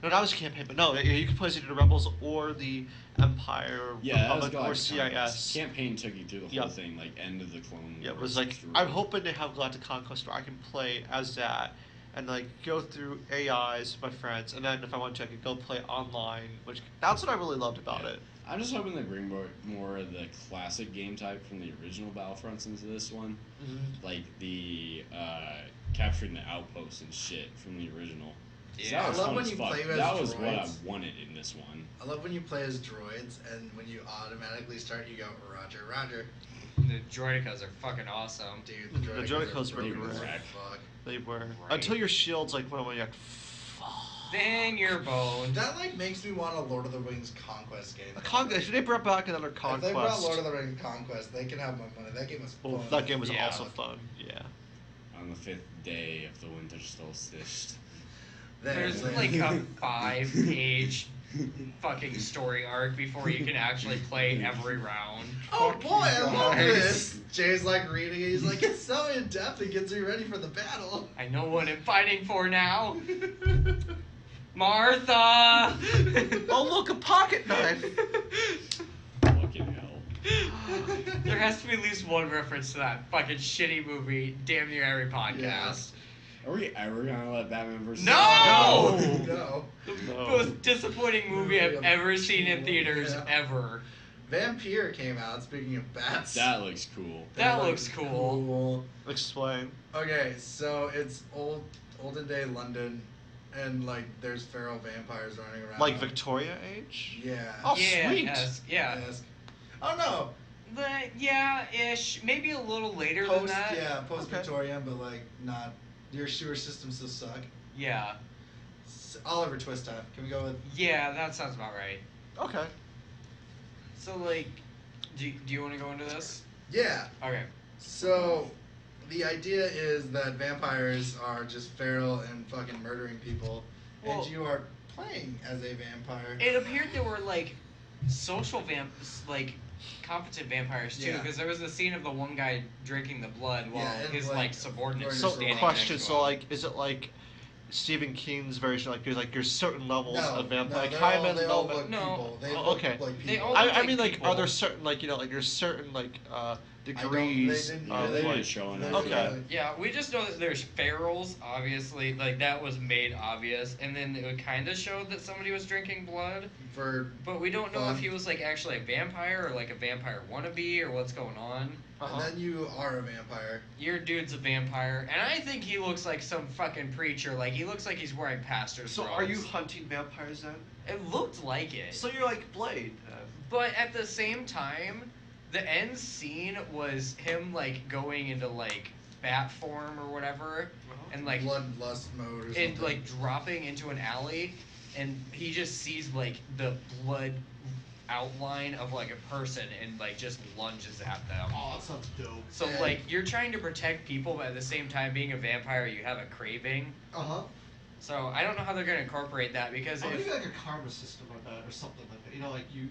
No, that was a campaign, but no, you could play as either the Rebels or the Empire, or Yeah, that was Republic, or Galactic Conquest. CIS. Campaign took you through the Yeah. whole thing, like end of the Clone Wars. Yeah, it was like through- I'm hoping to have Galactic Conquest where I can play as that and like go through AIs with my friends, and then if I want to, I could go play online. Which that's what I really loved about Yeah. it. I'm just hoping they bring more of the classic game type from the original Battlefronts into this one. Mhm. Like the capturing the outposts and shit from the original. 'Cause Yeah. that was I love fun when as you fuck. play as That was what I droids. wanted in this one. I love when you play as droids and when you automatically start, you go Roger, Roger. The droidicas are fucking awesome. Dude, The Droidicas were broken as great. fuck. They were. Right. Until your shields like went away, you're like, fuck. Then you're boned. That like makes me want a Lord of the Rings Conquest game. If they brought back another If Conquest. they brought Lord of the Rings Conquest, they can have my money. That game was fun. Oh, that game was Yeah. also fun. Yeah. On the 5th day of the winter solstice. There's Then- like a 5-page fucking story arc before you can actually play every round. Oh Fuck boy, I love guys. this. Jay's like reading it. He's like, it's so in depth. It gets me ready for the battle. I know what I'm fighting for now. Martha! Oh look, a pocket knife. Fucking hell. There has to be at least one reference to that fucking shitty movie, damn near every podcast. Are we ever gonna let Batman vs. No! No. The No. most disappointing movie I've ever seen in theaters Yeah. ever. Vampire came out. Speaking of bats, That looks cool. That looks cool. Explain. Okay, so it's olden day London, and like there's feral vampires running around. Like Victoria age? Yeah. Oh, yeah, sweet. yes, yeah. Yes. Oh no. Yeah-ish. Maybe a little later Post. than that. Yeah, post Victorian, but like not. Your sewer systems still suck. Yeah. Oliver Twist time. Can we go with? Yeah, that sounds about right. Okay. So, like, do you want to go into this? Yeah. Okay. So, the idea is that vampires are just feral and fucking murdering people, Well- and you are playing as a vampire. It appeared there were, like, social competent vampires, too, Yeah. because there was the scene of the one guy drinking the blood while Yeah, and, his, like, subordinate So, So, was standing question. next to So, him. like, is it like Stephen King's version? Like, there's certain levels of vampire. Like, they're high all, men, they low all men. look No. people. They Oh, look okay. like people. They all I like mean, like, people. are there certain, like, like, there's certain, like, they degrees didn't- of, they like, didn't show They enough. didn't Okay. really- Yeah, we just know that there's ferals, obviously, like that was made obvious, and then it kind of showed that somebody was drinking blood, For but we don't know Fun. if he was like actually a vampire or like a vampire wannabe or what's going on. Uh-huh. and then you are a vampire. Your dude's a vampire, and I think he looks like some fucking preacher. Like he looks like he's wearing pastor's So, robes. are you hunting vampires then? It looked like it. So you're like Blade. But at the same time, the end scene was him like going into like bat form or whatever, and like Bloodlust mode or something. and like dropping into an alley, and he just sees like the blood outline of like a person and like just lunges at them. Oh, that sounds dope. So Yeah. like you're trying to protect people, but at the same time being a vampire, you have a craving. Uh huh. So I don't know how they're gonna incorporate that because Maybe if like a karma system like that or something like that. You know, like you.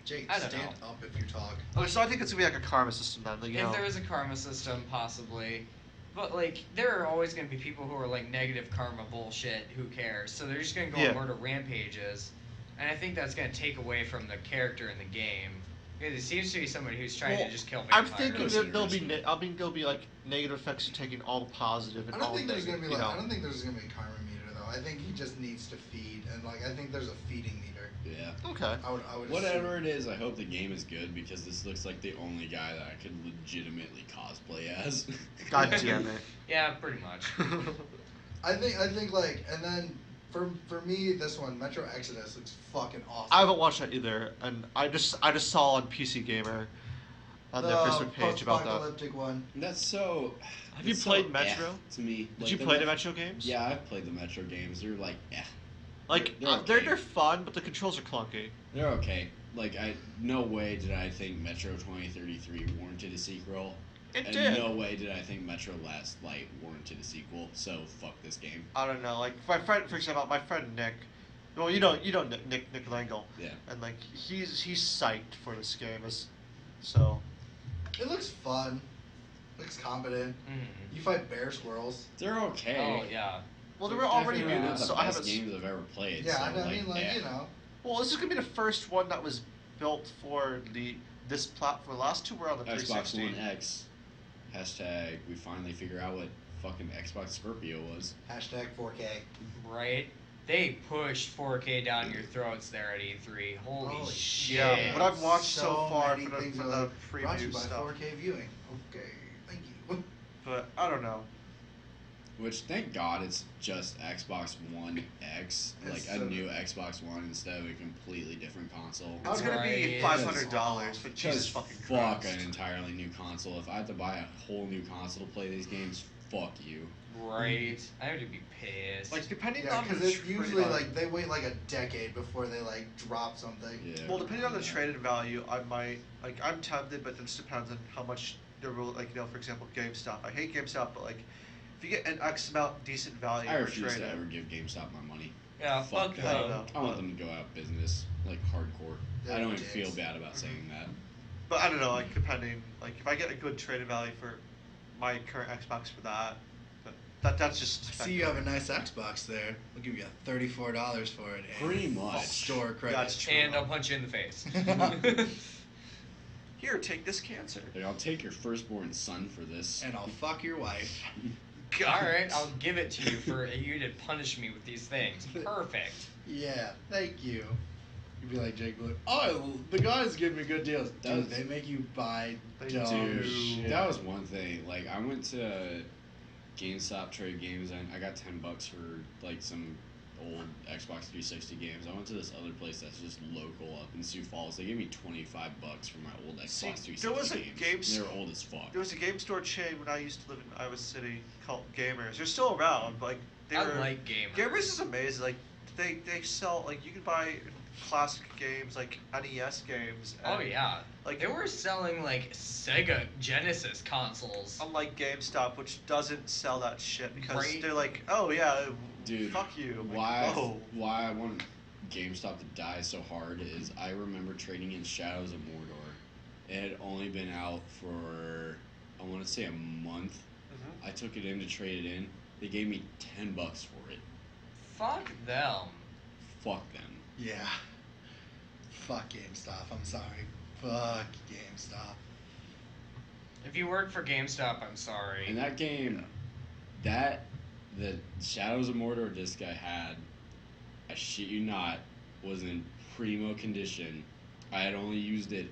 Jake, I don't stand know. up if you talk. Okay, so I think it's gonna be like a karma system then. Like, you know. if there is a karma system, possibly. But like there are always gonna be people who are like negative karma bullshit. Who cares? So they're just gonna go Yeah. on murder rampages, and I think that's gonna take away from the character in the game. Because it seems to be somebody who's trying Well, to just kill I'm vampires. thinking That's that there'll be. interesting. I mean, there'll be like negative effects of taking all the positive and I all don't think the there's gonna be negative, like. you I know. don't think there's gonna be a karma meter though. I think he just needs to feed, and like I think there's a feeding meter. Yeah. Okay. I would. Whatever it is, I hope the game is good because this looks like the only guy that I could legitimately cosplay as. God damn Yeah, pretty much. it. I think like, and then for me, this one, Metro Exodus, looks fucking awesome. I haven't watched that either, and I just saw on PC Gamer on their Facebook page about that. post-apocalyptic one. That's so. Have you it's played so Metro? to me. Did Like, you play the Metro games? Yeah, I've played the Metro games. They're like, Like They're they're okay. they're fun, but the controls are clunky. they're okay. Like, no way did I think Metro 2033 warranted a sequel. It And did. no way did I think Metro Last Light warranted a sequel. So fuck this game. I don't know. Like my friend, for example, my friend Nick. Well, you know Nick Langle, Yeah. and like he's psyched for this game. So It looks fun. Looks competent. Mhm. You fight bear squirrels. They're okay. Oh yeah. well, they They're were already definitely muted, not the so I best haven't. games I've ever played. Yeah, so, I mean, like you know. Well, this is gonna be the first one that was built for this platform. The last two were on the Xbox 360. One X. Hashtag we finally figure out what fucking Xbox Scorpio was. Hashtag 4K. Right. They pushed 4K down your throats there at E3. Holy shit. Yeah, what I've watched so So far many from the, things from are the like, brought to you preview by stuff. 4K viewing. Okay, thank you. But I don't know. Which, thank God, it's just Xbox One X, like It's a so new good. Xbox One instead of a completely different console. It's gonna be Right. $500, but Jesus Just fucking fuck Christ. an entirely new console. If I had to buy a whole new console to play these games, fuck you. Right. I would be pissed. Like, depending Yeah, on the because it's trade- usually like they wait like a decade before they like drop something. Yeah. Well, depending on the yeah. traded value, I might like. I'm tempted, but it just depends on how much they're like. For example, GameStop. I hate GameStop, but like, if you get an X amount decent value I for refuse to trading, ever give GameStop my money. yeah, fuck them. I don't them. know. I want them to go out of business, like hardcore. They're I don't even dicks. feel bad about saying that. but I don't know. Like, depending, like, if I get a good traded value for my current Xbox for that, but that's just. See, you have a nice Xbox there. I'll give you $34 for it. and Pretty much. Store credit. That's true. And I'll punch you in the face. Here, take this cancer. Like, I'll take your firstborn son for this. And I'll fuck your wife. Alright, I'll give it to you for you to punish me with these things. Perfect. Yeah, thank you. You'd be like Jake Blue. Oh, the guys give me good deals. Dude, they make you buy They dumb do. shit. That was one thing. Like, I went to GameStop trade games and I got $10 for like some old Xbox 360 games. I went to this other place that's just local up in Sioux Falls. They gave me $25 for my old Xbox See, 360 there was a games. Games- They're old as fuck. There was a game store chain when I used to live in Iowa City called Gamers. They're still around, but like they I were. like gamers. Gamers is amazing. Like they sell like you can buy classic games like NES games. Oh and, yeah. Like They were selling like Sega Genesis consoles. unlike GameStop, which doesn't sell that shit because Right. they're like, oh yeah, Dude, fuck you. I'm like, why oh. why I want GameStop to die so hard is I remember trading in Shadows of Mordor. It had only been out for I want to say a month. Mhm. I took it in to trade it in. They gave me $10 for it. Fuck them. Fuck them. Yeah. Fuck GameStop. I'm sorry. Fuck GameStop. If you work for GameStop, I'm sorry. And that game, the Shadows of Mordor disc I had, I shit you not, was in primo condition. I had only used it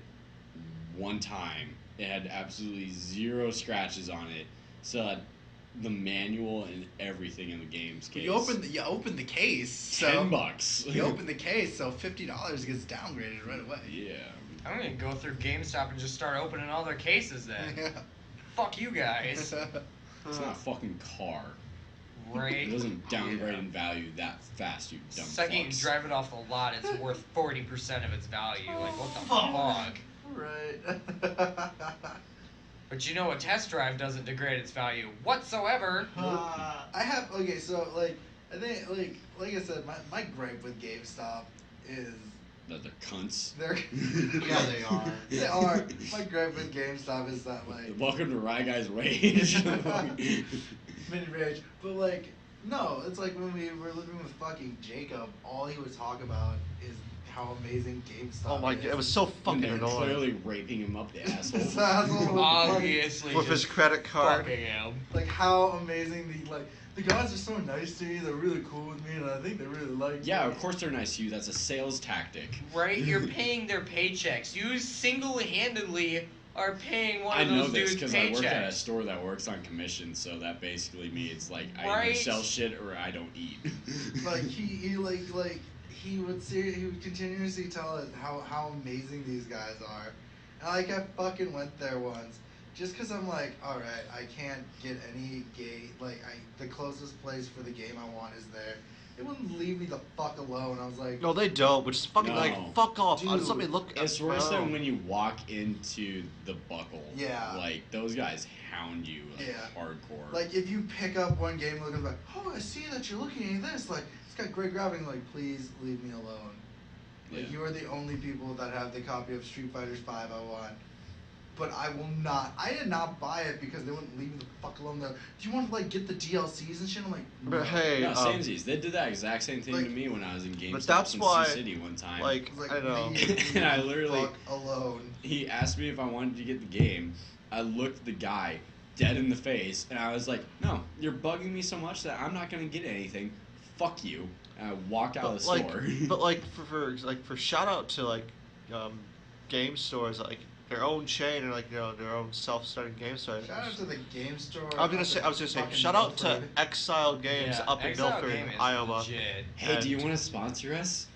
one time. It had absolutely zero scratches on it. So the manual and everything in the game's case. You open the case. So $10. You open the case, so $50 gets downgraded right away. Yeah. I'm gonna go through GameStop and just start opening all their cases then. Yeah. Fuck you guys. It's not a fucking car. It Right? doesn't downgrade in value that fast, you dumb Second you fucks. drive it off the lot, it's worth 40% of its value. Like, what the Fuck. fuck? Right. But you know a test drive doesn't degrade its value whatsoever. I have okay, so like I think like I said, my gripe with GameStop is That they're cunts. they're Yeah, they are. They are. My gripe with GameStop is that like Welcome to Rye Guy's Rage. mini rage, but like no, it's like when we were living with fucking Jacob, all he would talk about is how amazing GameStop Oh my is. god, it was so And fucking they're annoying. clearly raping him up the asshole. This asshole was fucking- Obviously. With his just credit card. fucking him. like how amazing the guys are so nice to me. They're really cool with me, and I think they really like me. Yeah, of course they're nice to you. That's a sales tactic. Right? You're paying their paychecks. You single-handedly are paying one I of know those this dudes' because I work at a paychecks. store that works on commission, so that basically means like I either Right. sell shit or I don't eat. Like he he would continuously tell us how amazing these guys are, and like I fucking went there once, just because I'm like, all right, I can't get any the closest place for the game I want is there. They wouldn't leave me the fuck alone. I was like, No, they don't. Which is fucking No. like fuck off. Dude, Just let me look. It's at worse my than own. when you walk into the buckle. Yeah. Like those guys hound you like Yeah. hardcore. like if you pick up one game looking like, oh, I see that you're looking at this, like it's got great graphics, like please leave me alone. Like Yeah. you are the only people that have the copy of Street Fighter 5 I want. But I will not. I did not buy it because they wouldn't leave me the fuck alone. Do you want to like get the DLCs and shit? I'm like, no. But hey, No, samesies. They did that exact same thing to like- me when I was in GameStop that's in why, Sioux City one time. like, It's like, I know. leave me And I the literally- fuck alone. He asked me if I wanted to get the game. I looked the guy dead in the face, and I was like, "No, you're bugging me so much that I'm not gonna get anything. fuck you. And I walked out of the like, store. but like for shout out to like game stores like their own chain or like their own self-starting game store. Shout out to the game store. I was gonna say fucking shout out to Milford. Exile Games Yeah, up in Exile Milford, Game is Iowa. legit. Hey, do you want to sponsor us?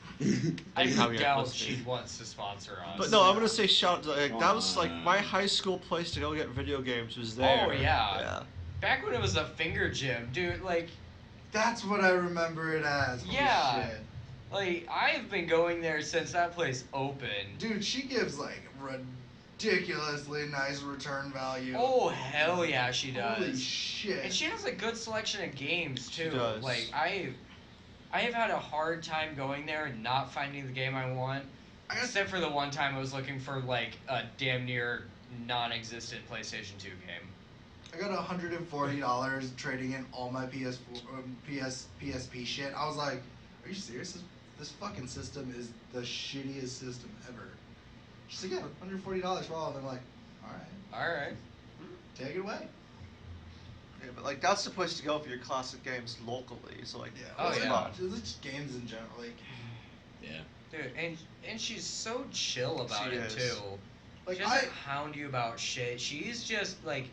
I Probably doubt must be. she wants to sponsor us. But no, I'm gonna say shout out to like Come that was like on. my high school place to go get video games was there. Oh, yeah. Yeah. Back when it was a finger gym, dude, like, That's what I remember it as. Holy Yeah. shit. I've been going there since that place opened. Dude, she gives like ridiculously nice return value. Oh, hell yeah, she Holy does. shit. And she has a good selection of games, too. She does. Like, I have had a hard time going there and not finding the game I want. I got Except for the one time I was looking for, like, a damn near non-existent PlayStation 2 game. I got $140 trading in all my PSP shit. I was like, are you serious? This fucking system is the shittiest system ever. She's like, yeah, $140 for all of them. I'm like, alright, Alright. take it away. Yeah, but like that's the place to go for your classic games locally. So like, Yeah. Oh, it's yeah. not- It's just games in general. Like, Yeah. Dude, and she's so chill about She it, is. too. like She doesn't hound you about shit. She's just, like,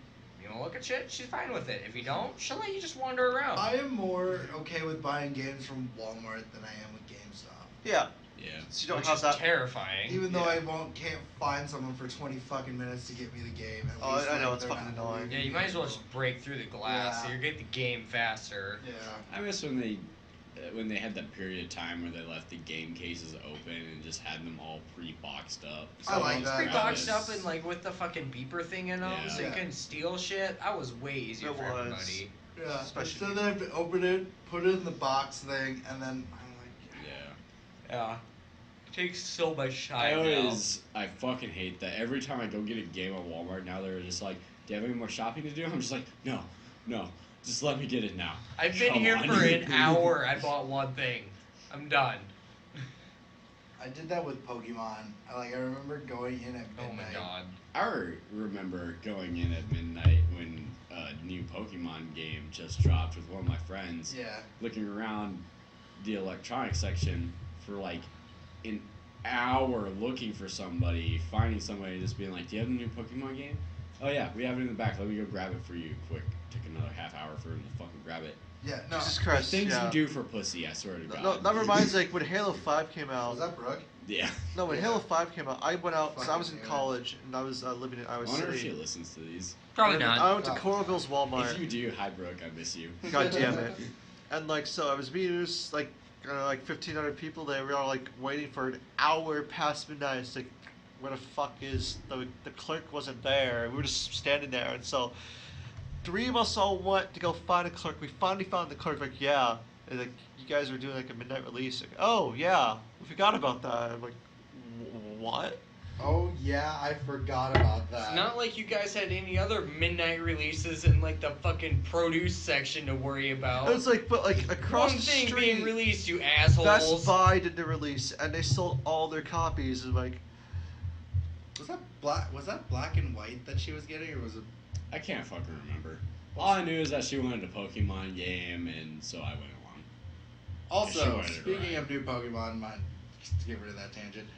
you don't look at shit, she's fine with it. If you don't, she'll let you just wander around. I am more okay with buying games from Walmart than I am with GameStop. yeah, Yeah. so you don't Which have is that. terrifying. Even though Yeah. I can't find someone for 20 fucking minutes to get me the game. At Oh, least, I know, like, it's they're fucking not annoying. leaving Yeah, you me might as well alone. just break through the glass so Yeah. you get the game faster. Yeah. I miss when they had that period of time where they left the game cases open and just had them all pre-boxed up. I like It's that. pre-boxed up and like with the fucking beeper thing in them, Yeah. so you Yeah. can steal shit. That was way easier It for was. everybody. Yeah. Especially- So they have to open it, put it in the box thing, and then I'm like, Yeah. Yeah. It takes so much I time I fucking hate that. Every time I go get a game at Walmart now, they're just like, do you have any more shopping to do? I'm just like, no, just let me get it now. I've been Come here on. for an hour. I bought one thing. I'm done. I did that with Pokemon. I remember going in at Oh midnight. my god. I remember going in at midnight when a new Pokemon game just dropped with one of my friends, Yeah. looking around the electronics section for like an hour looking for somebody, finding somebody, just being like, do you have a new Pokemon game? Oh yeah, we have it in the back. Let me go grab it for you quick. Took another half hour for him to fucking grab it. Yeah. No. Jesus Christ. Things yeah. you do for pussy, I swear to God. No, that reminds like when Halo 5 came out. Was that Brooke? Yeah. No, when Yeah. Halo 5 came out, I went out because I was in Fucking college and I was living in I Iowa wonder if she City. listens to these. Probably And not. I went to Oh. Coralville's Walmart. If you do, hi Brooke, I miss you. God damn it. And like, so I was meeting this like 1,500 people there. We were all like waiting for an hour past midnight. It's like, where the fuck is the clerk wasn't there? We were just standing there, and so three of us all went to go find a clerk. We finally found the clerk. Like, yeah, and, like you guys were doing like a midnight release. Like, oh yeah, we forgot about that. I'm like, what? Oh yeah, I forgot about that. It's not like you guys had any other midnight releases in like the fucking produce section to worry about. It was like, but like across One the thing street, being released, you assholes. Best Buy did the release, and they sold all their copies. And like, Was that black? Was that black and white that she was getting, or was it? I can't fucking remember. All I knew is that she wanted a Pokemon game, and so I went along. Also, She wanted it speaking right. of new Pokemon, just to get rid of that tangent,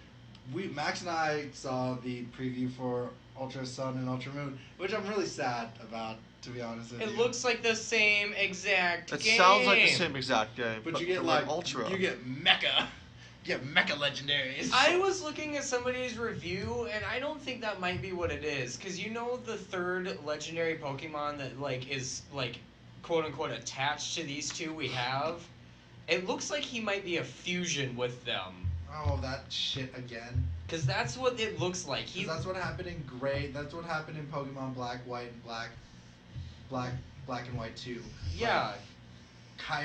Max and I saw the preview for Ultra Sun and Ultra Moon, which I'm really sad about, to be honest with you. It looks like the same exact it game. sounds like the same exact game, but you for get like Ultra. you get Mecha, you get Mecha legendaries. I was looking at somebody's review, and I don't think that might be what it is, because you know the third legendary Pokemon that like is like quote unquote attached to these two we have. It looks like he might be a fusion with them, Oh, that shit again. because that's what it looks like. 'Cause He that's what happened in Gray. That's what happened in Pokemon Black, White, and Black and White 2. yeah, Like,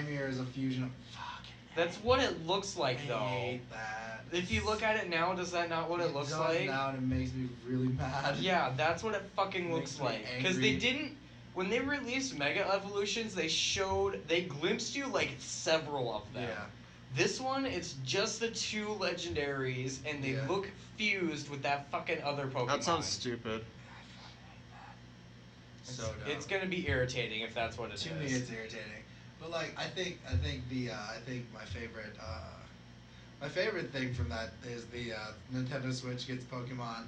Chimera is a fusion of. Fucking. that's what it looks like I though. hate that. If you look at it now, does that not what it looks does like? now, and it makes me really mad. Yeah, that's what it fucking Makes looks me like. Because they angry. didn't, when they released Mega Evolutions, they glimpsed you like several of them. Yeah. This one, it's just the two legendaries, and they Yeah. look fused with that fucking other Pokemon. That sounds stupid. So dumb. It's gonna be irritating if that's what it is. To me, it's irritating. But like, I think my favorite thing from that is the Nintendo Switch gets Pokemon.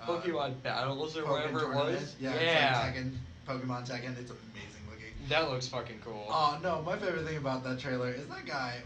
Pokemon Battles or Pokemon whatever it Tournament. was. Yeah, it's like Tekken, Pokemon Tekken. It's amazing looking. That looks fucking cool. Oh no, my favorite thing about that trailer is that guy.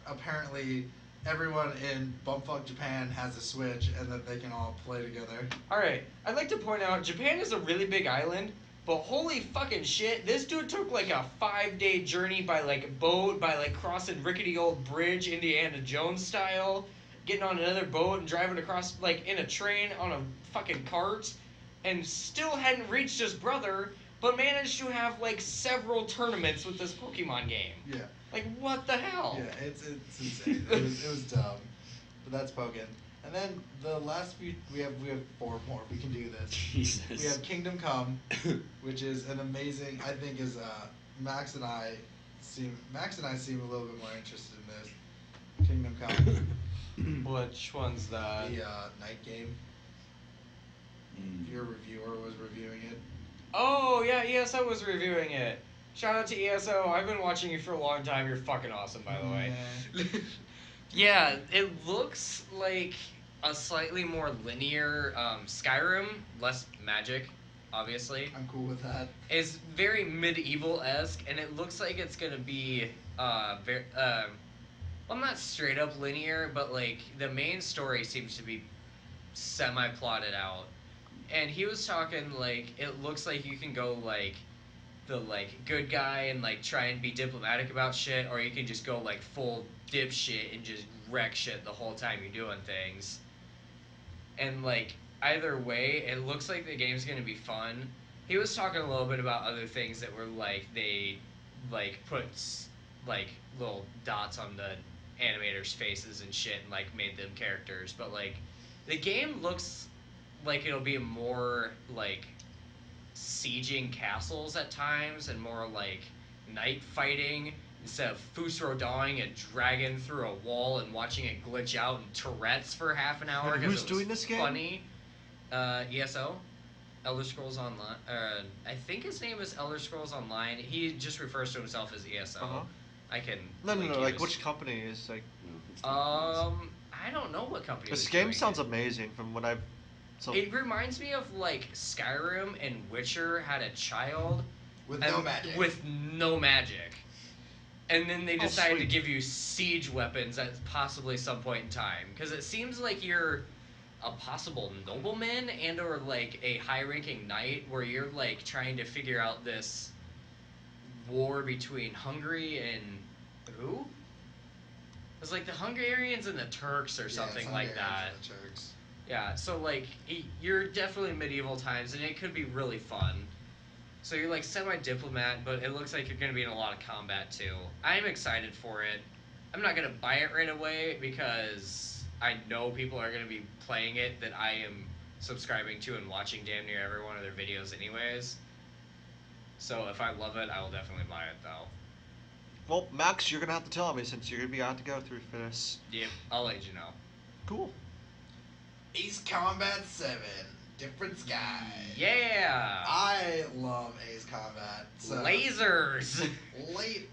Apparently, everyone in bumfuck Japan has a Switch, and that they can all play together. Alright, I'd like to point out Japan is a really big island, but holy fucking shit, this dude took like a 5-day journey by like boat, by like crossing rickety old bridge, Indiana Jones style, getting on another boat and driving across like in a train on a fucking cart, and still hadn't reached his brother, but managed to have like several tournaments with this Pokemon game. Yeah. Like what the hell? Yeah, it's insane. it was dumb, but that's Pokemon. And then the last few we have 4 more. We can do this. Jesus. We have Kingdom Come, which is an amazing. I think is Max and I seem a little bit more interested in this. Kingdom Come, Which one's that? the night game. Your reviewer was reviewing it. Oh yeah, ESO was reviewing it. Shout out to ESO. I've been watching you for a long time. You're fucking awesome, by the way. Yeah, it looks like a slightly more linear Skyrim, less magic, obviously. I'm cool with that. Is very medieval-esque, and it looks like it's gonna be well, not straight up linear, but like the main story seems to be semi-plotted out. And he was talking like it looks like you can go like the like good guy and like try and be diplomatic about shit, or you can just go like full dipshit and just wreck shit the whole time you're doing things. And like either way, it looks like the game's gonna be fun. He was talking a little bit about other things that were like they like put like little dots on the animators' faces and shit and like made them characters, but like the game looks like it'll be more like sieging castles at times and more like night fighting instead of Fusrodawing a dragon through a wall and watching it glitch out in Tourette's for half an hour. And who's doing this game? Funny. ESO, Elder Scrolls Online. I think his name is Elder Scrolls Online. He just refers to himself as ESO. Uh-huh. I can. No. link Like you. which company is like? I don't know what company. This is game doing sounds it. amazing from what I've. So It reminds me of like Skyrim and Witcher had a child With and- no magic. With no magic. And then they Oh, decided to sweet. give you siege weapons at possibly some point in time. Because it seems like you're a possible nobleman and or like a high-ranking knight where you're like trying to figure out this war between Hungary and who? It was like the Hungarians and the Turks or Yeah, something it's like Hungarians that. and the Turks. Yeah, so like you're definitely medieval times, and it could be really fun. So you're like semi-diplomat, but it looks like you're going to be in a lot of combat too. I'm excited for it. I'm not going to buy it right away because I know people are going to be playing it that I am subscribing to and watching damn near every one of their videos anyways. So if I love it, I will definitely buy it though. well, Max, you're gonna have to tell me since you're gonna be out to go through for this. Yep, I'll let you know. Cool. Ace Combat 7, different sky. Yeah! I love Ace Combat. So Lasers! late.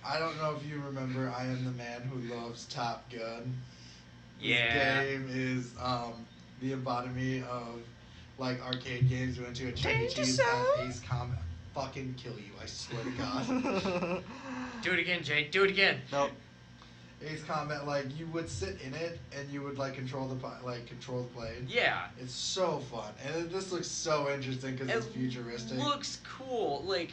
I don't know if you remember. I am the man who loves Top Gun. Yeah. This game is the embodiment of like arcade games. You went to a Chuck E. Cheese and Ace Combat. Fucking kill you! I swear to God. Do it again, Jake. Do it again. Nope. Ace Combat, like you would sit in it and you would like control the plane. Yeah. It's so fun, and this looks so interesting because it's futuristic. Looks cool. Like,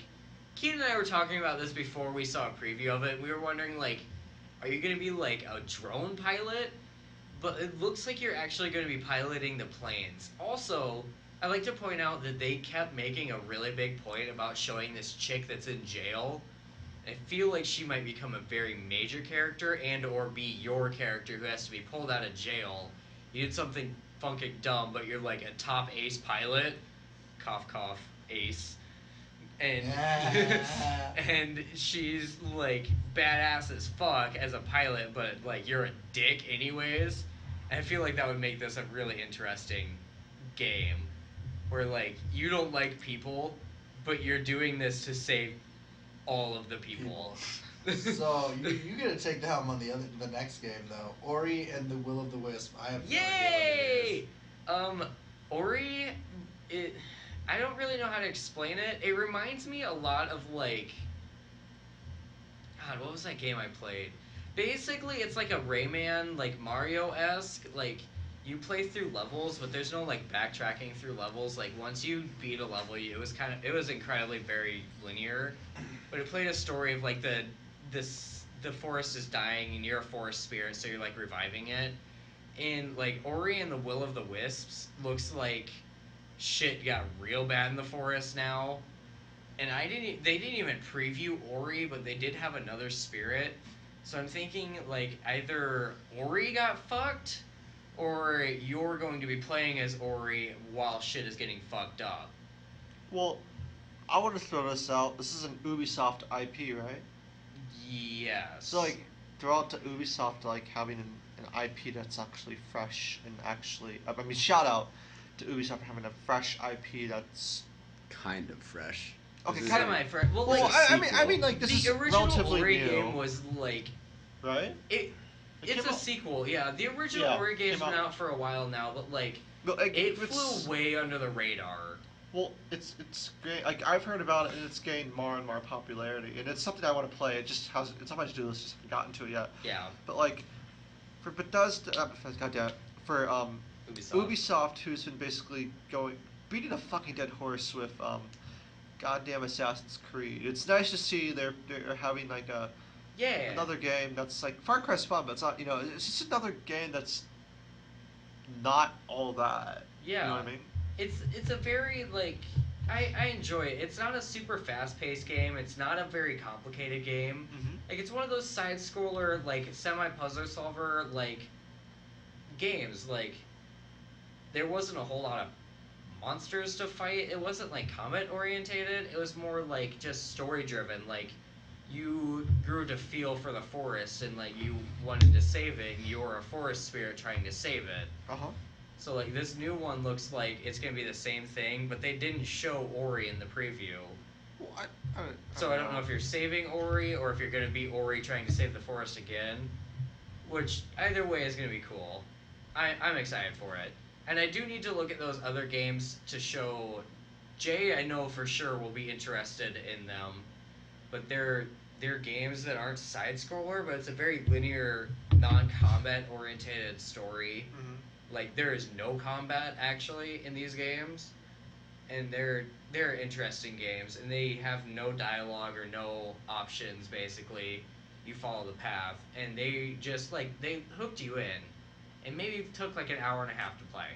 Keenan and I were talking about this before we saw a preview of it. We were wondering, like, are you going to be, like, a drone pilot? But it looks like you're actually going to be piloting the planes. Also, I'd like to point out that they kept making a really big point about showing this chick that's in jail. I feel like she might become a very major character and or be your character who has to be pulled out of jail. You did something funky dumb, but you're like a top ace pilot. Cough, cough, ace. And and she's like badass as fuck as a pilot, but like you're a dick anyways. And I feel like that would make this a really interesting game. Where like you don't like people, but you're doing this to save all of the people. So you get to take the helm on the next game though. Ori and the Will of the Wisp. I have no idea what it Yay! Ori, it. I don't really know how to explain it. It reminds me a lot of like. God, what was that game I played? Basically, it's like a Rayman, like Mario-esque. Like you play through levels, but there's no like backtracking through levels. Like once you beat a level, it was incredibly very linear. But it played a story of like the forest is dying and you're a forest spirit, so you're like reviving it. And like Ori and the Will of the Wisps looks like shit got real bad in the forest now. And they didn't even preview Ori, but they did have another spirit. So I'm thinking like either Ori got fucked or you're going to be playing as Ori while shit is getting fucked up. Well, I want to throw this out. This is an Ubisoft IP, right? Yes. So like, throw out to Ubisoft like having an IP that's actually fresh and actually. I mean, shout out to Ubisoft for having a fresh IP that's Kind of fresh. okay. This is Kind a- of. Semi-fresh. Well, Well, like I mean, like this is the original relatively Ori new, game was like right? it. It It's came a out- sequel, yeah. The original Yeah, Ori game's came been out- out for a while now, but like No, like, it it's- flew way under the radar. Well, it's great. Like I've heard about it, and it's gained more and more popularity, and it's something I want to play. It just has it's on my to-do list. Just haven't gotten to it yet. Yeah, But like, for Bethesda, goddamn, for Ubisoft, who's been basically beating a fucking dead horse with goddamn Assassin's Creed. It's nice to see they're having like yeah. another game that's like Far Cry's fun, but it's not. It's just another game that's not all that. Yeah. You know what I mean? It's a very like I enjoy it. It's not a super fast-paced game. It's not a very complicated game. Mm-hmm. Like it's one of those side scroller like semi-puzzle solver like games. Like there wasn't a whole lot of monsters to fight. It wasn't like combat orientated. It was more like just story driven. Like you grew to feel for the forest and like you wanted to save it. And you were a forest spirit trying to save it. Uh huh. So like this new one looks like it's gonna be the same thing, but they didn't show Ori in the preview. Well, So I don't know if you're saving Ori or if you're gonna be Ori trying to save the forest again. Which either way is gonna be cool. I'm excited for it. And I do need to look at those other games to show Jay I know for sure will be interested in them. But they're games that aren't side scroller, but it's a very linear, non combat oriented story. Mm-hmm. Like there is no combat actually in these games, and they're interesting games, and they have no dialogue or no options. Basically, you follow the path, and they just like they hooked you in, and maybe it took like an hour and a half to play.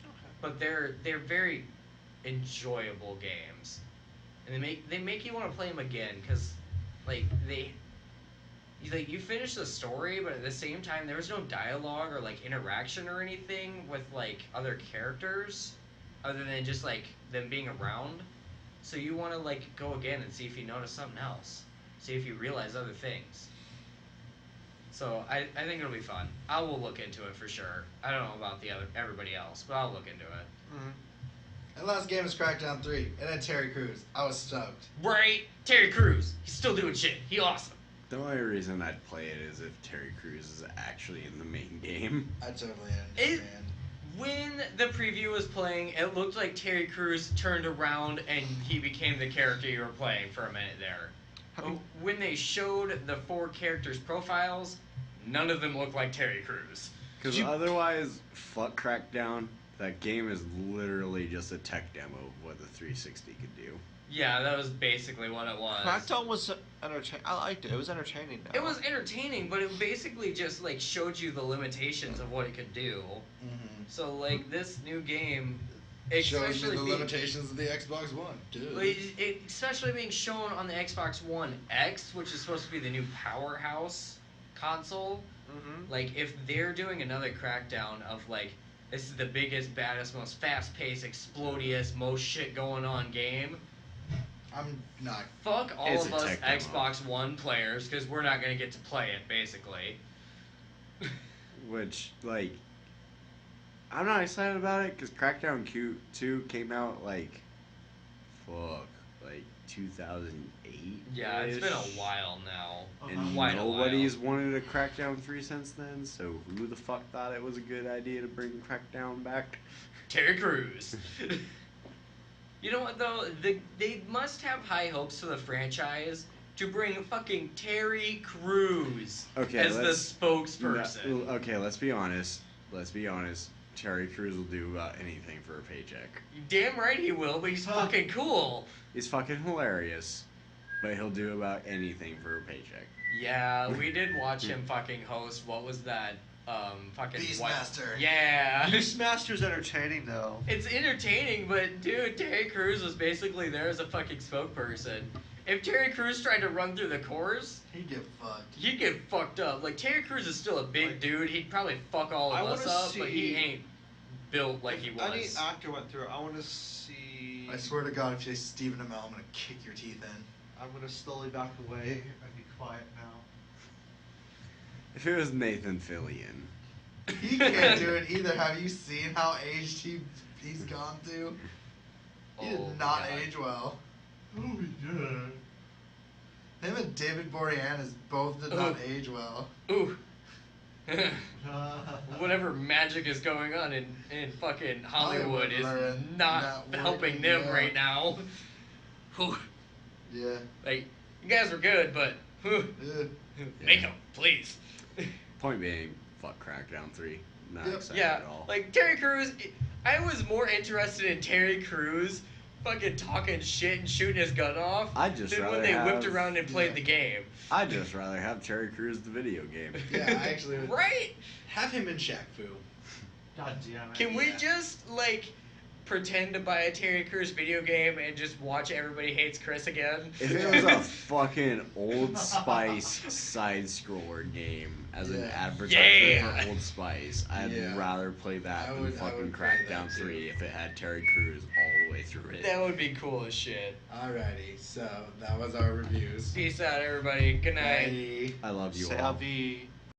Okay. But they're very enjoyable games, and they make you want to play them again because like you finish the story, but at the same time, there was no dialogue or like interaction or anything with like other characters, other than just like them being around. So you want to like go again and see if you notice something else, see if you realize other things. So I think it'll be fun. I will look into it for sure. I don't know about everybody else, but I'll look into it. Mm-hmm. And last game is Crackdown 3, and then Terry Crews. I was stoked. Right, Terry Crews. He's still doing shit. He awesome. The only reason I'd play it is if Terry Crews is actually in the main game. I totally understand. When the preview was playing, it looked like Terry Crews turned around and he became the character you were playing for a minute there. When they showed the 4 characters' profiles, none of them looked like Terry Crews. Because otherwise, fuck Crackdown. That game is literally just a tech demo of what the 360 could do. Yeah, that was basically what it was. Crackdown was entertaining. I liked it. It was entertaining. Now. It was entertaining, but it basically just like showed you the limitations of what it could do. Mm-hmm. So like this new game, It shows you especially the being- limitations of the Xbox One, dude. Like, especially being shown on the Xbox One X, which is supposed to be the new powerhouse console. Mm-hmm. Like, if they're doing another Crackdown of like, this is the biggest, baddest, most fast-paced, explodiest, most shit going on game. I'm not. Fuck all It's of a us tech demo. Xbox One players, because we're not gonna get to play it, basically. Which, like, I'm not excited about it because Crackdown 2 came out, like, fuck, like 2008. Yeah, it's been a while now. And Quite a nobody's wanted a Crackdown 3 since then, so who the fuck thought it was a good idea to bring Crackdown back? Terry Crews. You know what though? They must have high hopes for the franchise to bring fucking Terry Crews as the spokesperson. Okay, let's be honest. Terry Crews will do about anything for a paycheck. Damn right he will, but he's fucking cool. He's fucking hilarious, but he'll do about anything for a paycheck. Yeah, we did watch him fucking host. What was that? Fucking Beastmaster. Yeah. Beastmaster's entertaining though. It's entertaining, but dude, Terry Crews was basically there as a fucking spokesperson. If Terry Crews tried to run through the course, He'd get fucked. he'd get fucked up. Like, Terry Crews is still a big dude. He'd probably fuck all of us up, but he ain't built like he was. Any actor went through it. I want to see. I swear to God, if you say Stephen Amell, I'm gonna kick your teeth in. I'm gonna slowly back away and be quiet now. If it was Nathan Fillion. He can't do it either. Have you seen how aged he's gone to? He did not age well. Oh yeah. Him and David Boreanaz both did not age well. Ooh. Whatever magic is going on in fucking Hollywood is not helping them right now. Whew. Yeah. Like, you guys were good, but make them, please. Point being, fuck Crackdown 3. Not excited Yeah, at all. like Terry Crews, I was more interested in Terry Crews fucking talking shit and shooting his gun off I'd just than when rather they have- whipped around and played the game. I'd just rather have Terry Crews the video game. Yeah, I actually would. Right? Have him in Shaq Fu. God damn it. Can we just, like, pretend to buy a Terry Crews video game and just watch Everybody Hates Chris again? If it was a fucking Old Spice side-scroller game as an advertisement for Old Spice, I'd rather play that I than would fucking play Crackdown that too. 3 if it had Terry Crews all the way through it. That would be cool as shit. Alrighty, so that was our reviews. Peace out, everybody. Good night. Bye. I love you C'est all. la vie.